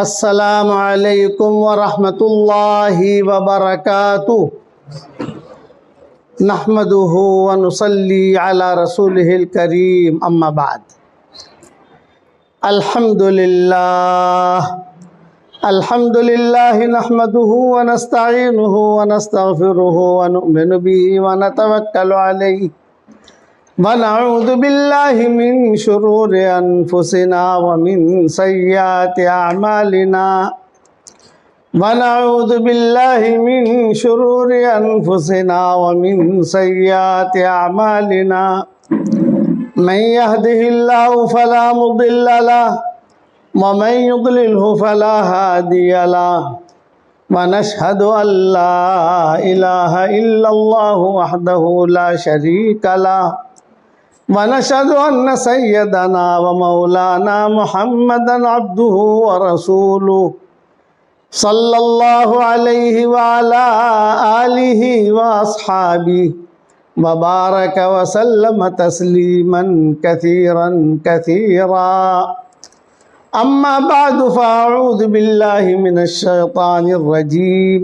السلام علیکم ورحمۃ اللہ وبرکاتہ نحمده ونصلی علی رسولہ الکریم اما بعد الحمد للہ نحمده ونستعینه ونستغفره ونؤمن به ونتوکل علیہ ونعوذ باللہ من شرور انفسنا ومن سیئات اعمالنا ونعوذ باللہ من شرور انفسنا ومن سیئات اعمالنا من يهده الله فلا مضل له ومن يضلله فلا هادي له ونشهد أن لا إله إلا الله وحده لا شريك له ونشهد أن سيدنا ومولانا محمدا عبده ورسوله صلى الله عليه وعلى آله وأصحابه وبارك وسلم تسليما كثيرا كثيرا أما بعد فأعوذ بالله من الشيطان الرجيم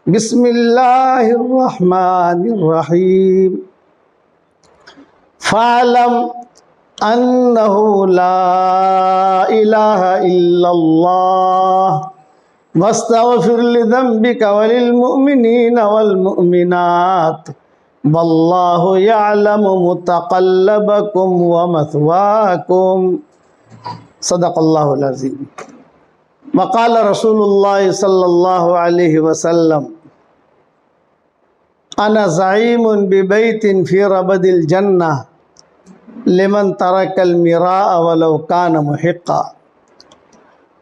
بسم الله الرحمن الرحيم فاعلم أنه لا إله إلا الله واستغفر لذنبك وللمؤمنين والمؤمنات والله يعلم متقلبكم ومثواكم صدق اللہ العظیم وقال رسول اللہ صلی اللہ علیہ وسلم انا زعیم ببیت فی ربد الجنہ لمن ترک المراء ولو کان محقا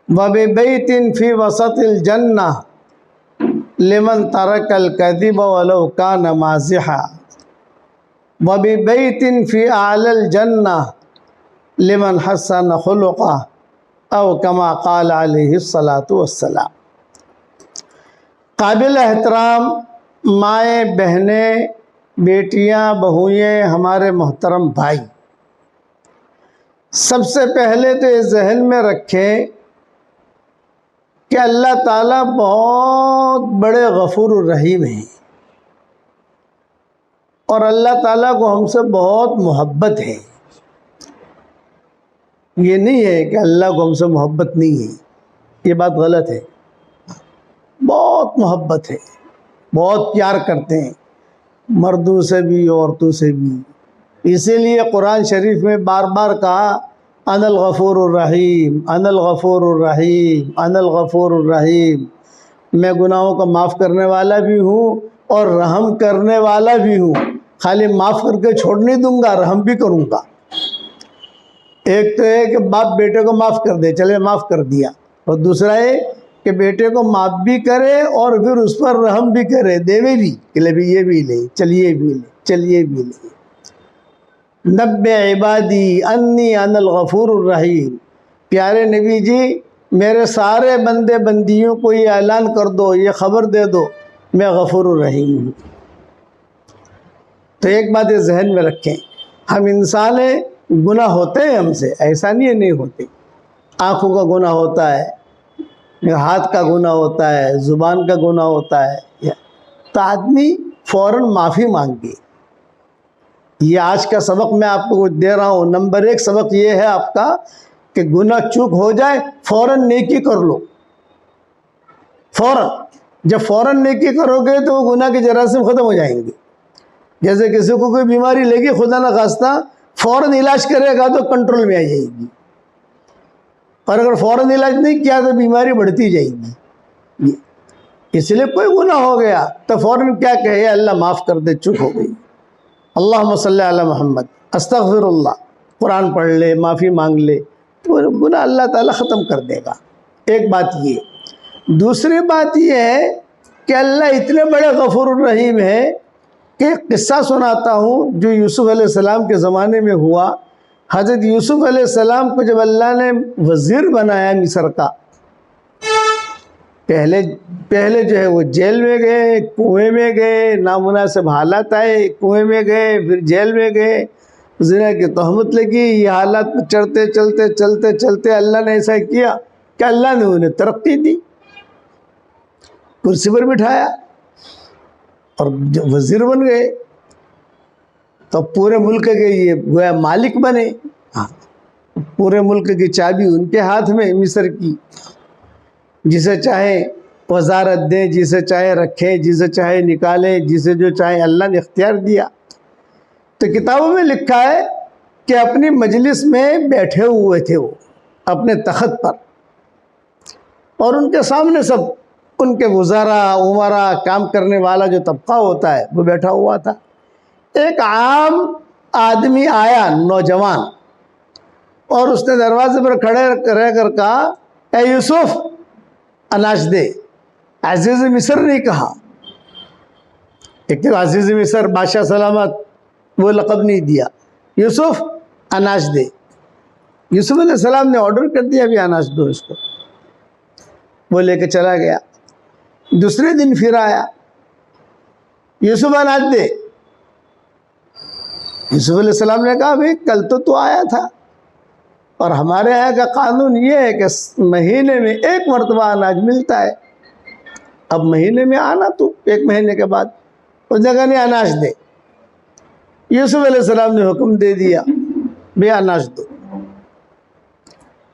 وببیت فی وسط الجنہ لمن ترک الکذب ولو کان مازحا وببیت فی اعلی الجنہ لمن حسن خلقہ او کما قال علیہ الصلاۃ والسلام۔ قابل احترام مائیں، بہنیں، بیٹیاں، بہوئیں، ہمارے محترم بھائی، سب سے پہلے تو یہ ذہن میں رکھیں کہ اللہ تعالیٰ بہت بڑے غفور الرحیم ہیں اور اللہ تعالیٰ کو ہم سے بہت محبت ہے۔ یہ نہیں ہے کہ اللہ کو ہم سے محبت نہیں ہے، یہ بات غلط ہے۔ بہت محبت ہے، بہت پیار کرتے ہیں، مردوں سے بھی عورتوں سے بھی۔ اسی لیے قرآن شریف میں بار بار کہا انا الغفور الرحیم، انا الغفور الرحیم، انا الغفور الرحیم۔ میں گناہوں کو معاف کرنے والا بھی ہوں اور رحم کرنے والا بھی ہوں۔ خالی معاف کر کے چھوڑ نہیں دوں گا، رحم بھی کروں گا۔ ایک تو ہے کہ باپ بیٹے کو معاف کر دے، چلے معاف کر دیا، اور دوسرا ہے کہ بیٹے کو معاف بھی کرے اور پھر اس پر رحم بھی کرے، دیوے بھی کہ لے بھی یہ بھی لے، چلیے بھی لے، چلیے بھی لے۔ نبئ عبادی انی انا الغفور الرحیم۔ پیارے نبی جی، میرے سارے بندے بندیوں کو یہ اعلان کر دو، یہ خبر دے دو، میں غفور الرحیم ہوں۔ تو ایک بات یہ ذہن میں رکھیں، ہم انسان ہیں، گناہ ہوتے ہیں ہم سے، ایسا نہیں ہوتے۔ آنکھوں کا گناہ ہوتا ہے، ہاتھ کا گناہ ہوتا ہے، زبان کا گناہ ہوتا ہے، تو آدمی فوراً معافی مانگے۔ یہ آج کا سبق میں آپ کو دے رہا ہوں۔ نمبر 1 سبق یہ ہے آپ کا کہ گناہ چوک ہو جائے فوراً نیکی کر لو، فوراً۔ جب فوراً نیکی کرو گے تو وہ گناہ کے جراثیم ختم ہو جائیں گے۔ جیسے کسی کو کوئی بیماری لگی، خدا نہ خواستہ، فوراً علاج کرے گا تو کنٹرول میں آ جائے گی، اور اگر فوراً علاج نہیں کیا تو بیماری بڑھتی جائے گی۔ اس لیے کوئی گناہ ہو گیا تو فوراً کیا کہے، اللہ معاف کر دے، چپ ہو گئی، اللہم صلی علی محمد، استغفر اللہ، قرآن پڑھ لے، معافی مانگ لے، تو گناہ اللہ تعالیٰ ختم کر دے گا۔ ایک بات یہ۔ دوسری بات یہ ہے کہ اللہ اتنے بڑے غفور الرحیم ہے کہ ایک قصہ سناتا ہوں جو یوسف علیہ السلام کے زمانے میں ہوا۔ حضرت یوسف علیہ السلام کو جب اللہ نے وزیر بنایا مصر کا، پہلے جو ہے وہ جیل میں گئے، کنویں میں گئے، نامناسب حالات آئے، کنویں میں گئے، پھر جیل میں گئے، زنا کی تہمت لگی۔ یہ حالات چلتے چلتے چلتے چلتے اللہ نے ایسا کیا کہ اللہ نے انہیں ترقی دی، کرسی پر بٹھایا اور جب وزیر بن گئے تو پورے ملک کے یہ گویا مالک بنے. پورے ملک کی چابی ان کے ہاتھ میں مصر کی، جسے چاہے وزارت دیں، جسے چاہے رکھیں، جسے چاہے نکالیں، جسے جو چاہے اللہ نے اختیار دیا. تو کتابوں میں لکھا ہے کہ اپنی مجلس میں بیٹھے ہوئے تھے وہ اپنے تخت پر، اور ان کے سامنے سب ان کے وزراء، عمراء، کام کرنے والا جو طبقہ ہوتا ہے وہ بیٹھا ہوا تھا. ایک عام آدمی آیا، نوجوان، اور اس نے دروازے پر کھڑے رہ کر کہا اے یوسف اناج دے. عزیز مصر نہیں کہا، ایک تو عزیز مصر بادشاہ سلامت وہ لقب نہیں دیا، یوسف اناج دے. یوسف علیہ السلام نے آرڈر کر دیا ابھی اناج دو اس کو. وہ لے کے چلا گیا. دوسرے دن پھر آیا، یوسف اناج دے. یوسف علیہ السلام نے کہا بھئی کل تو آیا تھا، اور ہمارے یہاں کا قانون یہ ہے کہ مہینے میں ایک مرتبہ اناج ملتا ہے. اب مہینے میں آنا تو ایک مہینے کے بعد، اس جگہ نے اناج دے. یوسف علیہ السلام نے حکم دے دیا بے اناج دو.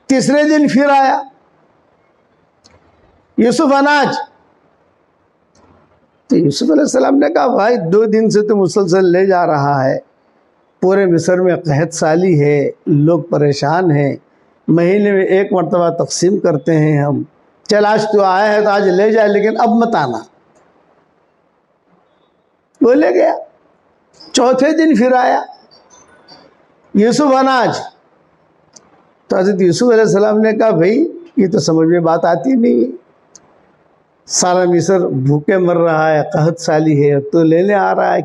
تیسرے دن پھر آیا، یوسف اناج. تو یوسف علیہ السلام نے کہا بھائی 2 دن سے تو مسلسل لے جا رہا ہے، پورے مصر میں قحط سالی ہے، لوگ پریشان ہیں، مہینے میں ایک مرتبہ تقسیم کرتے ہیں ہم. چل آج تو آیا ہے تو آج لے جائے، لیکن اب مت آنا. وہ لے گیا. چوتھے دن پھر آیا، یوسف اناج. تو حضرت یوسف علیہ السلام نے کہا بھئی یہ تو سمجھ میں بات آتی نہیں ہے، سارا مصر بھوکے مر رہا ہے، قحط سالی ہے، تو لینے آ رہا ہے،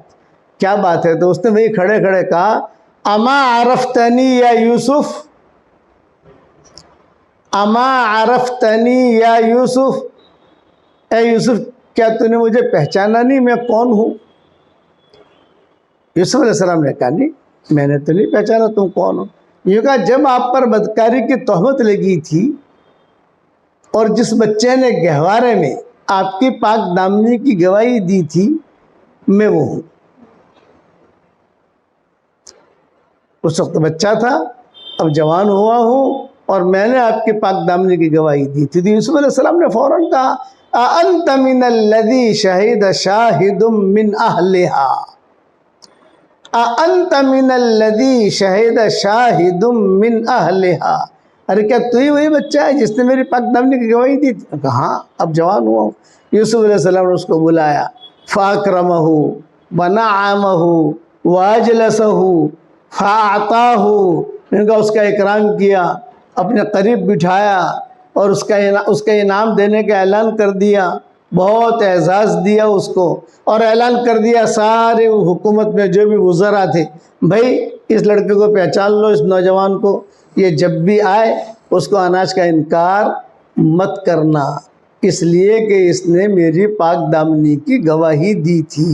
کیا بات ہے؟ تو اس نے وہی کھڑے کھڑے کہا اما عرفتنی یا یوسف، اما عرفتنی یا یوسف، اے یوسف کیا تو نے مجھے پہچانا نہیں میں کون ہوں؟ یوسف علیہ السلام نے کہا نہیں میں نے تو نہیں پہچانا تم کون ہو. یہ کہا جب آپ پر بدکاری کی تہمت لگی تھی اور جس بچے نے گہوارے میں آپ کی پاک دامنی کی گواہی دی تھی میں وہ ہوں. اس وقت بچہ تھا، اب جوان ہوا ہوں، اور میں نے آپ کی پاک دامنی کی گواہی دی تھی. تو یوسف علیہ السلام نے فوراً کہا اَأَنْتَ مِنَ الَّذِي شَهِدَ شَاهِدٌ مِّنْ أَهْلِهَا، اَأَنْتَ مِنَ الَّذِي شَهِدَ شَاهِدٌ مِّنْ أَهْلِهَا. ارے کیا تو ہی وہی بچہ ہے جس نے میری پاک دامنی کی گواہی دی تھی؟ کہا ہاں اب جوان ہوا ہوں. یوسف علیہ السلام نے اس کو بلایا، فَأَكْرَمَهُ وَنَعَّمَهُ وَأَجْلَسَهُ فَأَعْطَاهُ. ان کا اس کا اکرام کیا، اپنے قریب بٹھایا اور اس کا انعام دینے کا اعلان کر دیا، بہت اعزاز دیا اس کو، اور اعلان کر دیا سارے حکومت میں جو بھی وزراء تھے بھائی اس لڑکے کو پہچان لو، اس نوجوان کو، یہ جب بھی آئے اس کو اناج کا انکار مت کرنا، اس لیے کہ اس نے میری پاک دامنی کی گواہی دی تھی.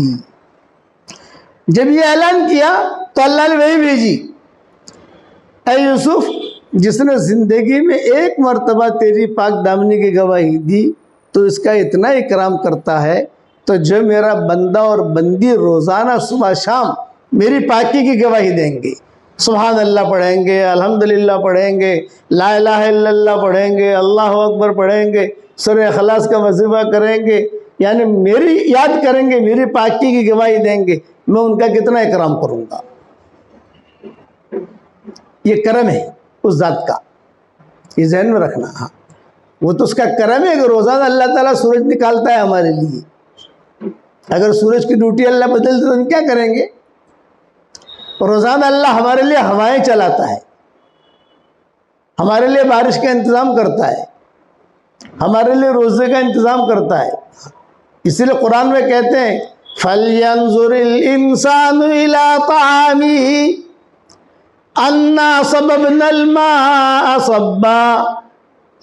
جب یہ اعلان کیا تو اللہ نے وہی بھیجی اے یوسف جس نے زندگی میں ایک مرتبہ تیری پاک دامنی کی گواہی دی تو اس کا اتنا اکرام کرتا ہے، تو جو میرا بندہ اور بندی روزانہ صبح شام میری پاکی کی گواہی دیں گے، سبحان اللہ پڑھیں گے، الحمدللہ پڑھیں گے، لا الہ الا اللہ پڑھیں گے، اللہ اکبر پڑھیں گے، سورہ اخلاص کا وظیفہ کریں گے، یعنی میری یاد کریں گے، میری پاکی کی گواہی دیں گے، میں ان کا کتنا اکرام کروں گا. یہ کرم ہے اس ذات کا، یہ ذہن میں رکھنا. ہاں وہ تو اس کا کرم ہے کہ روزانہ اللہ تعالیٰ سورج نکالتا ہے ہمارے لیے. اگر سورج کی ڈیوٹی اللہ بدل دے تو ہم کیا کریں گے؟ روزانہ اللہ ہمارے لیے ہوائیں چلاتا ہے، ہمارے لیے بارش کا انتظام کرتا ہے، ہمارے لیے روزے کا انتظام کرتا ہے. اسی لیے قرآن میں کہتے ہیں فَلْيَنْظُرِ الْإِنسَانُ إِلَىٰ طَعَامِهِ أَنَّا صَبَبْنَا الْمَاءَ صَبًّا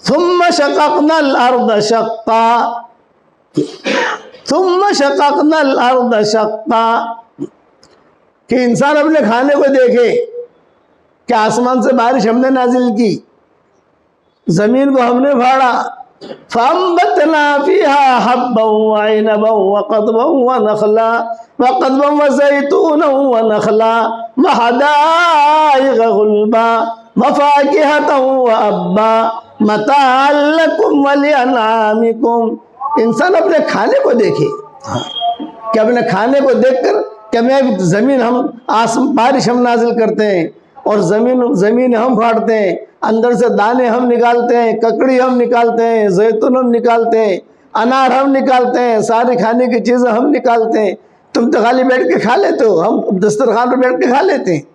ثُمَّ شَقَقْنَا الْأَرْضَ شَقًّا ثُمَّ شَقَقْنَا الْأَرْضَ شَقًّا. کہ انسان اپنے کھانے کو دیکھے کہ آسمان سے بارش ہم نے نازل کی، زمین کو ہم نے پھاڑا، فَأَنبَتْنَا فِيهَا حَبًّا وَعِنَبًا وَقَضْبًا وَنَخْلًا وَزَيْتُونًا وَنَخْلًا وَحَدَائِقَ غُلْبًا وَفَاكِهَةً وَأَبًّا مَتَاعًا لَكُمْ وَلِأَنْعَامِكُمْ۔ انسان اپنے کھانے کو دیکھے کہ اپنے کھانے کو دیکھ کر کہ میں زمین ہم بارش ہم نازل کرتے ہیں اور زمین ہم پھاڑتے ہیں، اندر سے دانے ہم نکالتے ہیں، ککڑی ہم نکالتے ہیں، زیتون ہم نکالتے ہیں، انار ہم نکالتے ہیں، ساری کھانے کی چیزیں ہم نکالتے ہیں۔ تم تو خالی بیٹھ کے کھا لیتے ہو، ہم دسترخوان پر بیٹھ کے کھا لیتے ہیں۔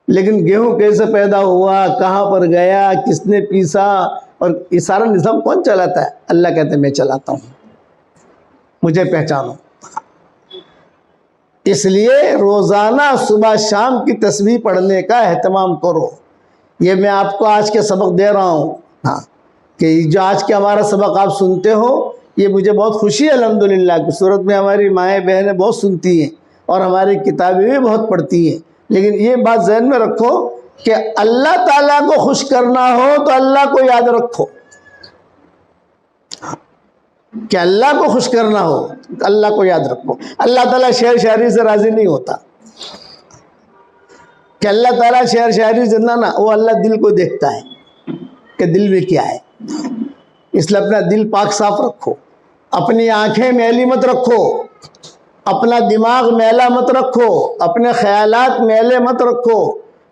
لیکن گیہوں کیسے پیدا ہوا، کہاں پر گیا، کس نے پیسا، اور یہ سارا نظام کون چلاتا ہے؟ اللہ کہتے ہیں میں چلاتا ہوں، مجھے پہچانو۔ اس لیے روزانہ صبح شام کی تسبیح پڑھنے کا اہتمام کرو۔ یہ میں آپ کو آج کے سبق دے رہا ہوں، ہاں، کہ جو آج کے ہمارا سبق آپ سنتے ہو، یہ مجھے بہت خوشی ہے الحمدللہ کہ صورت میں ہماری مائیں بہنیں بہت سنتی ہیں اور ہماری کتابیں بھی بہت پڑھتی ہیں۔ لیکن یہ بات ذہن میں رکھو کہ اللہ تعالیٰ کو خوش کرنا ہو تو اللہ کو یاد رکھو، کہ اللہ کو خوش کرنا ہو اللہ کو یاد رکھو۔ اللہ تعالیٰ شعر شاعری سے راضی نہیں ہوتا کہ اللہ تعالیٰ شعر شاعری سے نہ، وہ اللہ دل کو دیکھتا ہے کہ دل میں کیا ہے۔ اس لیے اپنا دل پاک صاف رکھو، اپنی آنکھیں میلی مت رکھو، اپنا دماغ میلا مت رکھو، اپنے خیالات میلے مت رکھو،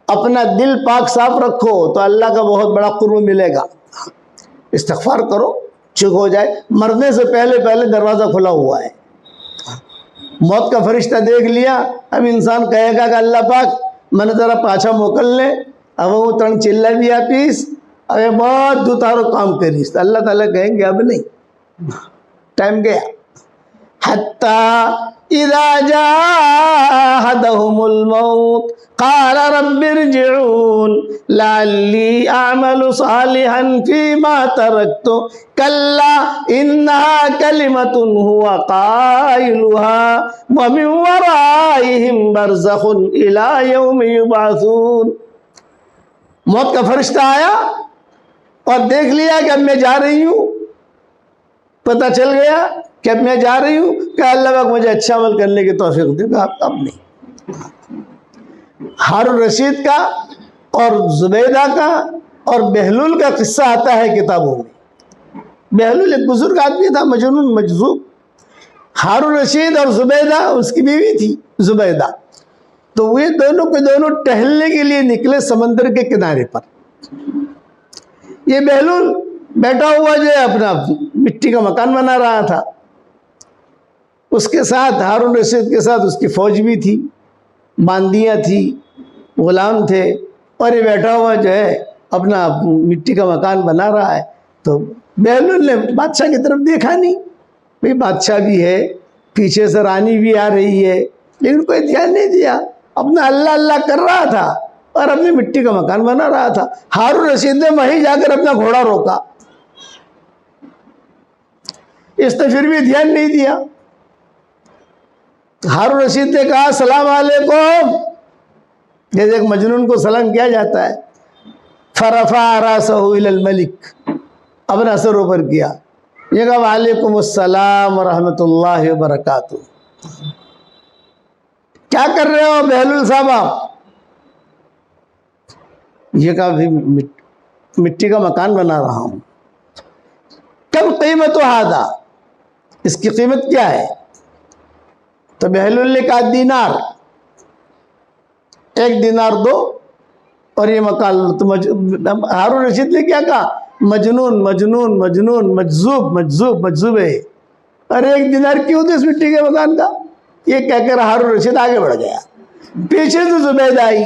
اپنا دل پاک صاف رکھو تو اللہ کا بہت بڑا قرب ملے گا۔ استغفار کرو، چک ہو جائے۔ مرنے سے پہلے دروازہ کھلا ہوا ہے، موت کا فرشتہ دیکھ لیا، اب انسان کہے گا کہ اللہ پاک میں نے ذرا پاچھا موکل لے، اب وہ تن چلہ بھی پیس، اب بہت دوتارو کام کریس، تو اللہ تعالیٰ کہیں گے اب نہیں، ٹائم گیا۔ حتی اذا جاء احدهم الموت قال رب ارجعون لعلی اعمل صالحا فيما تركت كلا انها كلمة هو قائلها ومن ورائهم برزخ الى يوم يبعثون۔ موت کا فرشتہ آیا اور دیکھ لیا کہ اب میں جا رہی ہوں، پتہ چل گیا کہ اب میں جا رہی ہوں، کہ اللہ پاک مجھے اچھا عمل کرنے کی توفیق دے گا، اب نہیں۔ ہارون رشید کا اور زبیدہ کا اور بہلول کا قصہ آتا ہے کتابوں میں۔ بہلول ایک بزرگ آدمی تھا، مجنون مجذوب۔ ہارون رشید اور زبیدہ اس کی بیوی تھی زبیدہ، تو وہ دونوں کے دونوں ٹہلنے کے لیے نکلے سمندر کے کنارے پر۔ یہ بہلول بیٹھا ہوا جو ہے اپنا مٹی کا مکان بنا رہا تھا، اس کے ساتھ ہارون رشید کے ساتھ اس کی فوج بھی تھی، باندیاں تھی، غلام تھے، اور یہ بیٹھا ہوا جو ہے اپنا مٹی کا مکان بنا رہا ہے۔ تو بہلول نے بادشاہ کی طرف دیکھا نہیں، بھئی بادشاہ بھی ہے، پیچھے سے رانی بھی آ رہی ہے، لیکن کوئی دھیان نہیں دیا، اپنا اللہ اللہ کر رہا تھا اور اپنی مٹی کا مکان بنا رہا تھا۔ ہارون رشید نے وہیں جا کر اپنا گھوڑا روکا، اس نے پھر بھی دھیان نہیں دیا۔ ہارون رشید نے کہا السلام علیکم، جیسے ایک مجنون کو سلام کیا جاتا ہے۔ فرفع راسہ الی الملک، اپنا سر اوپر کیا، یہ کہا وعلیکم السلام ورحمۃ اللہ وبرکاتہ۔ کیا کر رہے ہو بہلول صاحب آپ؟ یہ کہا مٹی کا مکان بنا رہا ہوں۔ کم قیمت ہذا، اس کی قیمت کیا ہے؟ تو بہلول نے کہا دینار، 1 دینار دو اور یہ مکان لو۔ تو ہارون رشید نے کیا کہا؟ مجنون مجنون مجنون مجذوب مجذوب مجذوب ہے، اور 1 دینار کیوں دے اس مٹی کے مکان کا؟ یہ کہہ کر ہارون رشید آگے بڑھ گیا۔ پیچھے سے زبیدہ آئی۔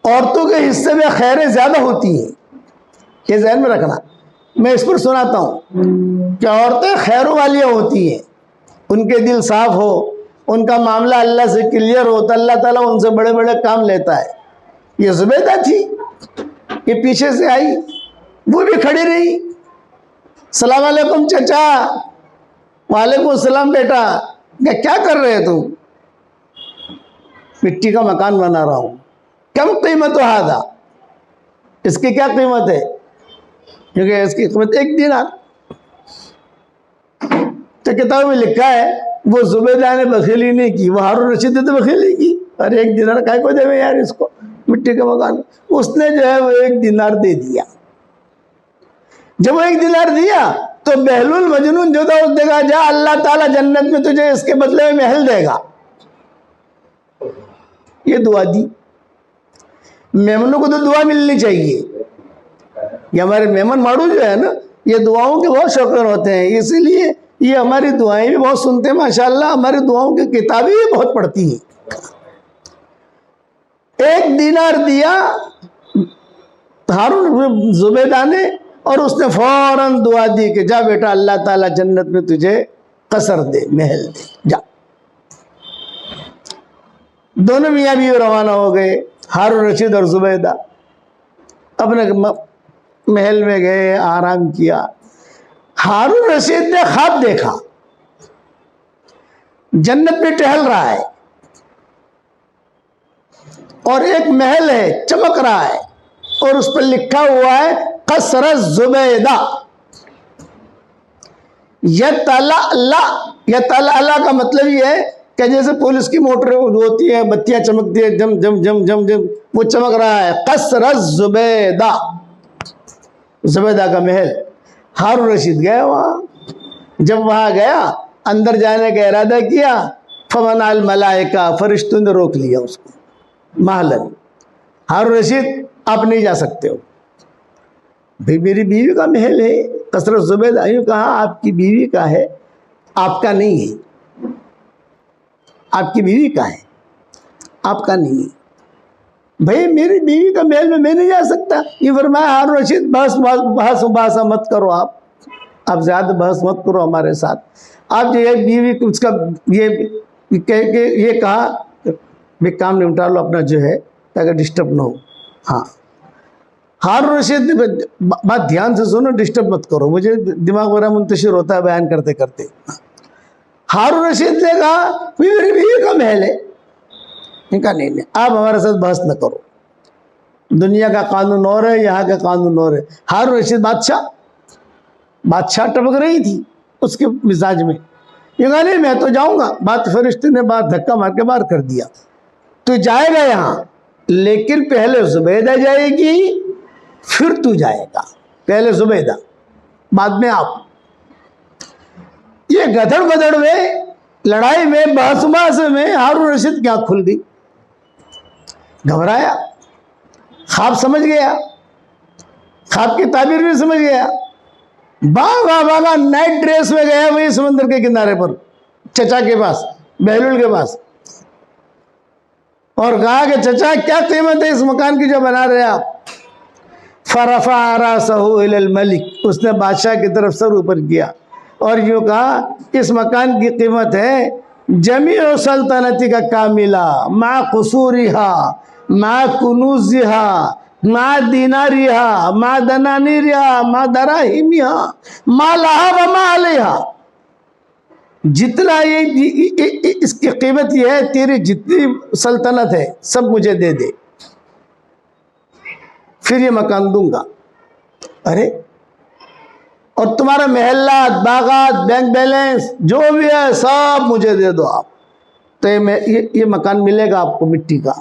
عورتوں کے حصے میں خیریں زیادہ ہوتی ہیں، یہ ذہن میں رکھنا۔ میں اس پر سناتا ہوں کہ عورتیں خیروں والیاں ہوتی ہیں، ان کے دل صاف ہو، ان کا معاملہ اللہ سے کلیئر ہو تو اللہ تعالیٰ ان سے بڑے بڑے کام لیتا ہے۔ یہ زبیدہ تھی، یہ پیچھے سے آئی، وہ بھی کھڑی رہی۔ السلام علیکم چچا۔ وعلیکم السلام بیٹا۔ کیا کر رہے تم؟ مٹی کا مکان بنا رہا ہوں۔ کم قیمت ہذا، اس کی کیا قیمت ہے؟ کیونکہ اس کی قیمت 1 دینار. تو کتاب میں لکھا ہے وہ زبیدہ نے بخیلی نہیں کی، وہ ہارون رشید نے تو بخیلی کی. اور 1 دینار کائے کو دے یار اس کو مٹی کے مکان. اس نے جو ہے وہ 1 دینار دے دیا. جب وہ 1 دینار دیا تو بہلول مجنون جو تھا اس نے کہا جا اللہ تعالیٰ جنت میں تجھے اس کے بدلے میں محل دے گا. یہ دعا دی. مہمانوں کو تو دعا ملنی چاہیے. یہ ہمارے مہمان ماڑو جو ہے نا یہ دعاؤں کے بہت شوقین ہوتے ہیں، اسی لیے یہ ہماری دعائیں بھی بہت سنتے ہیں ماشاءاللہ. ہماری دعاؤں کی کتابیں بھی بہت پڑھتی ہیں. 1 دینار دیا ہارون زبیدہ نے اور اس نے فوراً دعا دی کہ جا بیٹا اللہ تعالیٰ جنت میں تجھے قصر دے، محل دے، جا. دونوں میاں بیوی روانہ ہو گئے، ہارون رشید اور زبیدہ اپنے محل میں گئے، آرام کیا. ہارون رشید نے خواب دیکھا جنت میں ٹہل رہا ہے اور ایک محل ہے چمک رہا ہے اور اس پر لکھا ہوا ہے قصر زبیدہ. یتلألأ کا مطلب یہ ہے کہ جیسے پولیس کی موٹر ہوتی ہے، بتیاں چمکتی ہے، جم جم جم جم جم، وہ چمک رہا ہے. قصر زبیدہ، زبیدہ کا محل. ہارون رشید گئے وہاں. جب وہاں گیا اندر جانے کا ارادہ کیا، فمنع الملائکہ، فرشتوں نے روک لیا اس کو. محلن ہارون رشید آپ نہیں جا سکتے ہو. بھئی میری بیوی کا محل ہے. قصر زبیدہ یوں کہا آپ کی بیوی کا ہے، آپ کا نہیں ہے. آپ کی بیوی کا ہے، آپ کا نہیں ہے. بھئی میری بیوی کا محل میں نہیں جا سکتا. یہ فرمایا ہارون رشید بحث مت کرو، آپ زیادہ بحث مت کرو ہمارے ساتھ. آپ جو ہے بیوی اس کا یہ کہہ کے یہ کہا بھی کام نمٹا لو اپنا جو ہے تاکہ ڈسٹرب نہ ہو. ہاں ہارون رشید نے بات دھیان سے سنو، ڈسٹرب مت کرو، مجھے دماغ میرا منتشر ہوتا ہے بیان کرتے کرتے. ہارون رشید نے کہا میری بیوی کا محل ہے. کہا نہیں آپ ہمارے ساتھ بحث نہ کرو، دنیا کا قانون اور ہے، یہاں کا قانون اور ہے. ہارون رشید بادشاہ ٹپک رہی تھی اس کے مزاج میں. یہ کہا نہیں میں تو جاؤں گا. بات فرشتے نے بات دھکا مار کے باہر کر دیا. تو جائے گا یہاں لیکن پہلے زبیدہ جائے گی پھر تو جائے گا. پہلے زبیدہ بعد میں آپ. یہ گدھڑ بدڑ میں لڑائی میں بحث میں ہارون رشید کی آنکھ کھل گئی. گھبرایا، خواب سمجھ گیا، خواب کی تعبیر بھی سمجھ گیا. باغا نائٹ ڈریس میں گیا وہی سمندر کے کنارے پر چچا کے پاس، بہلول کے پاس، اور کہا کہ چچا کیا قیمت ہے اس مکان کی جو بنا رہے آپ؟ فرفع راسہ الی الملک، اس نے بادشاہ کی طرف سر اوپر کیا اور یوں کہا اس مکان کی قیمت ہے جمیع سلطنتی کا کاملہ، مع قصورها مع کنوزها مع دینارها مع دنانیرها مع دراہمها ما لها وما علیها. جتنا اس کی قیمت یہ ہے تیری جتنی سلطنت ہے سب مجھے دے دے پھر یہ مکان دوں گا. ارے اور تمہارا محلات، باغات، بینک بیلنس جو بھی ہے سب مجھے دے دو آپ، تو یہ مکان ملے گا آپ کو مٹی کا.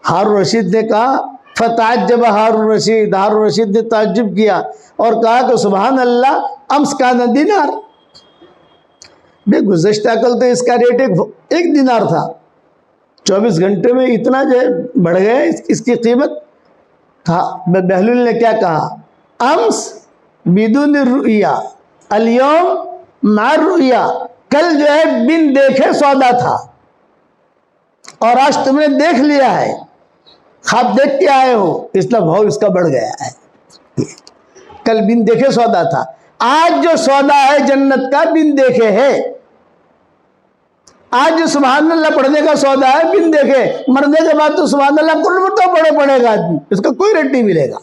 ہارون رشید نے کہا فتعجب ہارون رشید نے تعجب کیا اور کہا کہ سبحان اللہ امس کا دینار. بے گزشتہ کل تو اس کا ریٹ 1 دینار تھا، 24 گھنٹے میں اتنا جو ہے بڑھ گیا اس کی قیمت. بہلول نے کیا کہا؟ امس بدون رؤیا اليوم مع رؤیا. کل جو ہے بن دیکھے سودا تھا اور آج تم نے دیکھ لیا ہے، خواب دیکھ کے آئے ہو اس لیے بھاؤ اس کا بڑھ گیا ہے. کل بن دیکھے سودا تھا، آج جو سودا ہے جنت کا بن دیکھے ہے. آج جو سبحان اللہ پڑھنے کا سودا ہے بن دیکھے، مرنے کے بعد تو سبحان اللہ کل مرتبہ پڑھے گا آدمی، اس کا کوئی ریٹ نہیں ملے گا.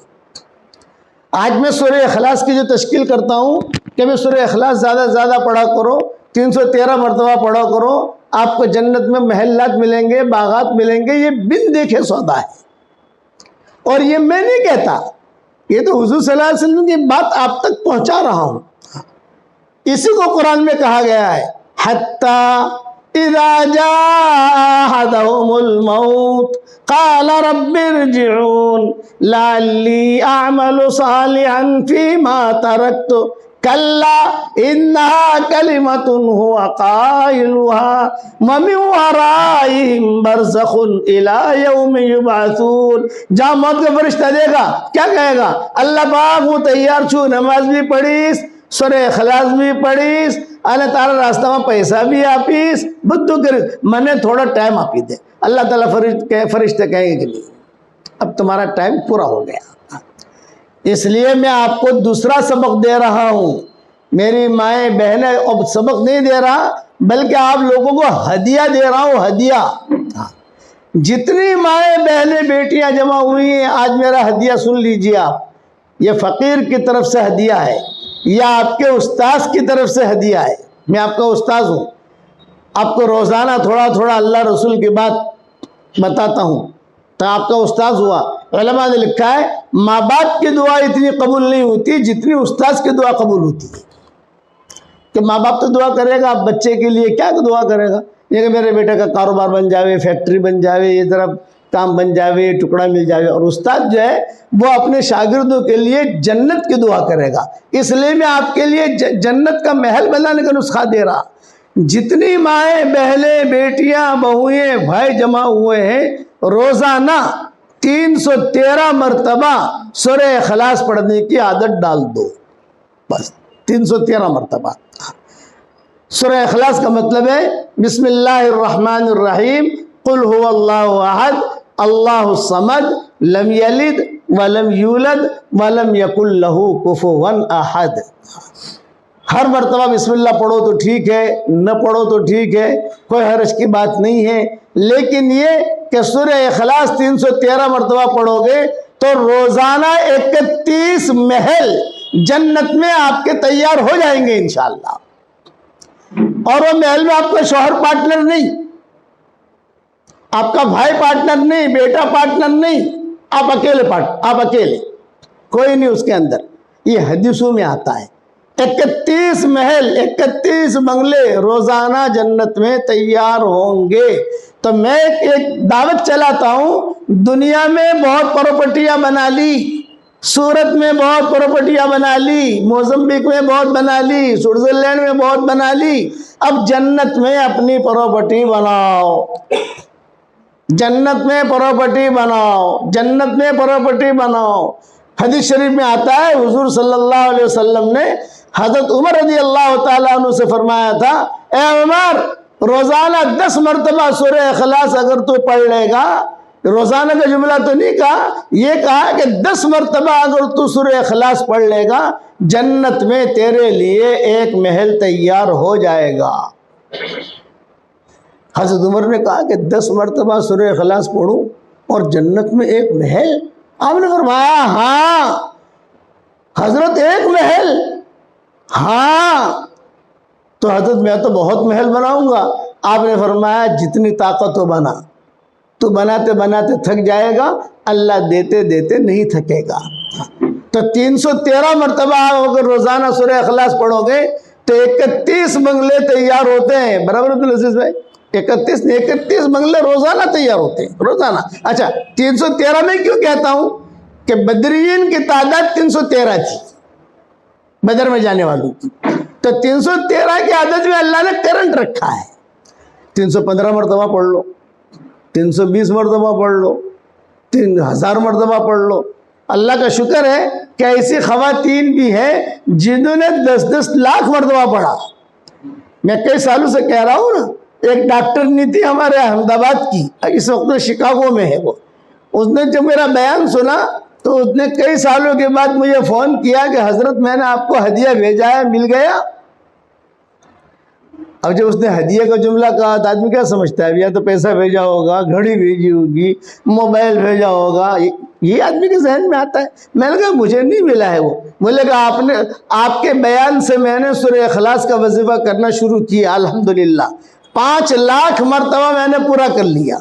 آج میں سورہ اخلاص کی جو تشکیل کرتا ہوں کہ میں سورہ اخلاص زیادہ سے زیادہ پڑھا کرو، 313 مرتبہ پڑھا کرو، آپ کو جنت میں محلات ملیں گے، باغات ملیں گے. یہ بن دیکھے سودا ہے. اور یہ میں نہیں کہتا، یہ تو حضور صلی اللہ علیہ وسلم کی بات آپ تک پہنچا رہا ہوں. اسی کو قرآن میں کہا گیا ہے حتی اذا جاء احدهم الموت قال رب ارجعون لعلی اعمل صالحا فيما ترکت کلا انها کلمۃ هو قائلها ومن ورائهم برزخ الى یوم یبعثون. جہاں موت کا فرشتہ دے گا کیا کہے گا؟ اللہ پاک وہ تیار چھو، نماز بھی پڑھیس، سورہ اخلاص بھی پڑھیس، اللہ تعالیٰ راستہ میں پیسہ بھی آپیس، بدو کر میں نے تھوڑا ٹائم آپی دے. اللہ تعالیٰ فرشتے کہیں گے کہ نہیں اب تمہارا ٹائم پورا ہو گیا. اس لیے میں آپ کو دوسرا سبق دے رہا ہوں، میری مائیں بہنیں، اب سبق نہیں دے رہا بلکہ آپ لوگوں کو ہدیہ دے رہا ہوں، ہدیہ. جتنی مائیں بہنیں بیٹیاں جمع ہوئی ہیں آج میرا ہدیہ سن لیجیے آپ. یہ فقیر کی طرف سے ہدیہ ہے، یا آپ کے استاذ کی طرف سے ہدیہ ہے. میں آپ کا استاذ ہوں، آپ کو روزانہ تھوڑا تھوڑا اللہ رسول کی بات بتاتا ہوں تو آپ کا استاذ ہوا. علماء نے لکھا ہے ماں باپ کی دعا اتنی قبول نہیں ہوتی جتنی استاذ کی دعا قبول ہوتی ہے. کہ ماں باپ تو دعا کرے گا، بچے کے لیے کیا دعا کرے گا؟ یہ کہ میرے بیٹے کا کاروبار بن جاوے، فیکٹری بن جاوے، یہ طرف کام بن جاوے، ٹکڑا مل جاوے. اور استاد جو ہے وہ اپنے شاگردوں کے لیے جنت کی دعا کرے گا. اس لیے میں آپ کے لیے جنت کا محل بنانے کا نسخہ دے رہا. جتنی مائیں بہنیں بیٹیاں بہویں بھائی جمع ہوئے ہیں روزانہ 313 مرتبہ سورہ اخلاص پڑھنے کی عادت ڈال دو. بس 313 مرتبہ. سورہ اخلاص کا مطلب ہے بسم اللہ الرحمن الرحیم، قل هو اللہ احد اللہ الصمد لم یلد ولم یولد ولم یکن لہ کفوا احد. ہر مرتبہ بسم اللہ پڑھو تو ٹھیک ہے، نہ پڑھو تو ٹھیک ہے، کوئی حرج کی بات نہیں ہے. لیکن یہ کہ سورہ اخلاص 313 مرتبہ پڑھو گے تو روزانہ 31 محل جنت میں آپ کے تیار ہو جائیں گے انشاءاللہ. اور وہ محل میں آپ کا شوہر پارٹنر نہیں، آپ کا بھائی پارٹنر نہیں، بیٹا پارٹنر نہیں، آپ اکیلے کوئی نہیں اس کے اندر. یہ حدیثوں میں آتا ہے 31 محل 31 بنگلے روزانہ جنت میں تیار ہوں گے. تو میں ایک دعوت چلاتا ہوں، دنیا میں بہت پراپرٹیاں بنا لی، سورت میں بہت پراپرٹیاں بنا لی، موزمبیک میں بہت بنا لی، سوئٹزرلینڈ میں بہت بنا لی. اب جنت میں اپنی پراپرٹی بناؤ، جنت میں پراپرٹی بناؤ، جنت میں پراپرٹی بناؤ. حدیث شریف میں آتا ہے حضور صلی اللہ علیہ وسلم نے حضرت عمر رضی اللہ تعالیٰ عنہ سے فرمایا تھا، اے عمر روزانہ 10 مرتبہ سورہ اخلاص اگر تو پڑھ لے گا، روزانہ کا جملہ تو نہیں کہا، یہ کہا کہ 10 مرتبہ اگر تو سورہ اخلاص پڑھ لے گا جنت میں تیرے لیے ایک محل تیار ہو جائے گا. حضرت عمر نے کہا کہ 10 مرتبہ سورہ اخلاص پڑھوں اور جنت میں ایک محل؟ آپ نے فرمایا ہاں حضرت ایک محل. ہاں تو حضرت میں تو بہت محل بناؤں گا. آپ نے فرمایا جتنی طاقت ہو بنا، تو بناتے بناتے تھک جائے گا، اللہ دیتے دیتے نہیں تھکے گا. تو 313 مرتبہ اگر روزانہ سورہ اخلاص پڑھو گے تو 31 بنگلے تیار ہوتے ہیں. برابر عبدالعزیز بھائی؟ 31 بنگلے روزانہ تیار ہوتے ہیں روزانہ. اچھا 313 میں کیوں کہتا ہوں کہ بدرین کی تعداد 313 تھی، بدر میں جانے والوں کی. تو 313 کی عدد میں اللہ نے کرنٹ رکھا ہے. 315 مرتبہ پڑھ لو، 320 مرتبہ پڑھ لو، 3000 مرتبہ پڑھ لو. اللہ کا شکر ہے کہ ایسی خواتین بھی ہیں جنہوں نے 10-10 لاکھ مرتبہ پڑھا. میں کئی سالوں سے کہہ رہا ہوں نا، ایک ڈاکٹر نہیں تھی ہمارے احمد آباد کی، اس وقت شکاگو میں ہے وہ. اس نے جب میرا بیان سنا تو اس نے کئی سالوں کے بعد مجھے فون کیا کہ حضرت میں نے آپ کو ہدیہ بھیجا ہے، مل گیا؟ اب جب اس نے ہدیہ کا جملہ کہا تو آدمی کیا سمجھتا ہے؟ یا تو پیسہ بھیجا ہوگا، گھڑی بھیجی ہوگی، موبائل بھیجا ہوگا، یہ آدمی کے ذہن میں آتا ہے. میں نے کہا مجھے نہیں ملا ہے. وہ بولے کہ آپ کے بیان سے میں نے سورہ اخلاص کا وظیفہ کرنا شروع کیا، الحمدللہ 5 لاکھ مرتبہ میں نے پورا کر لیا.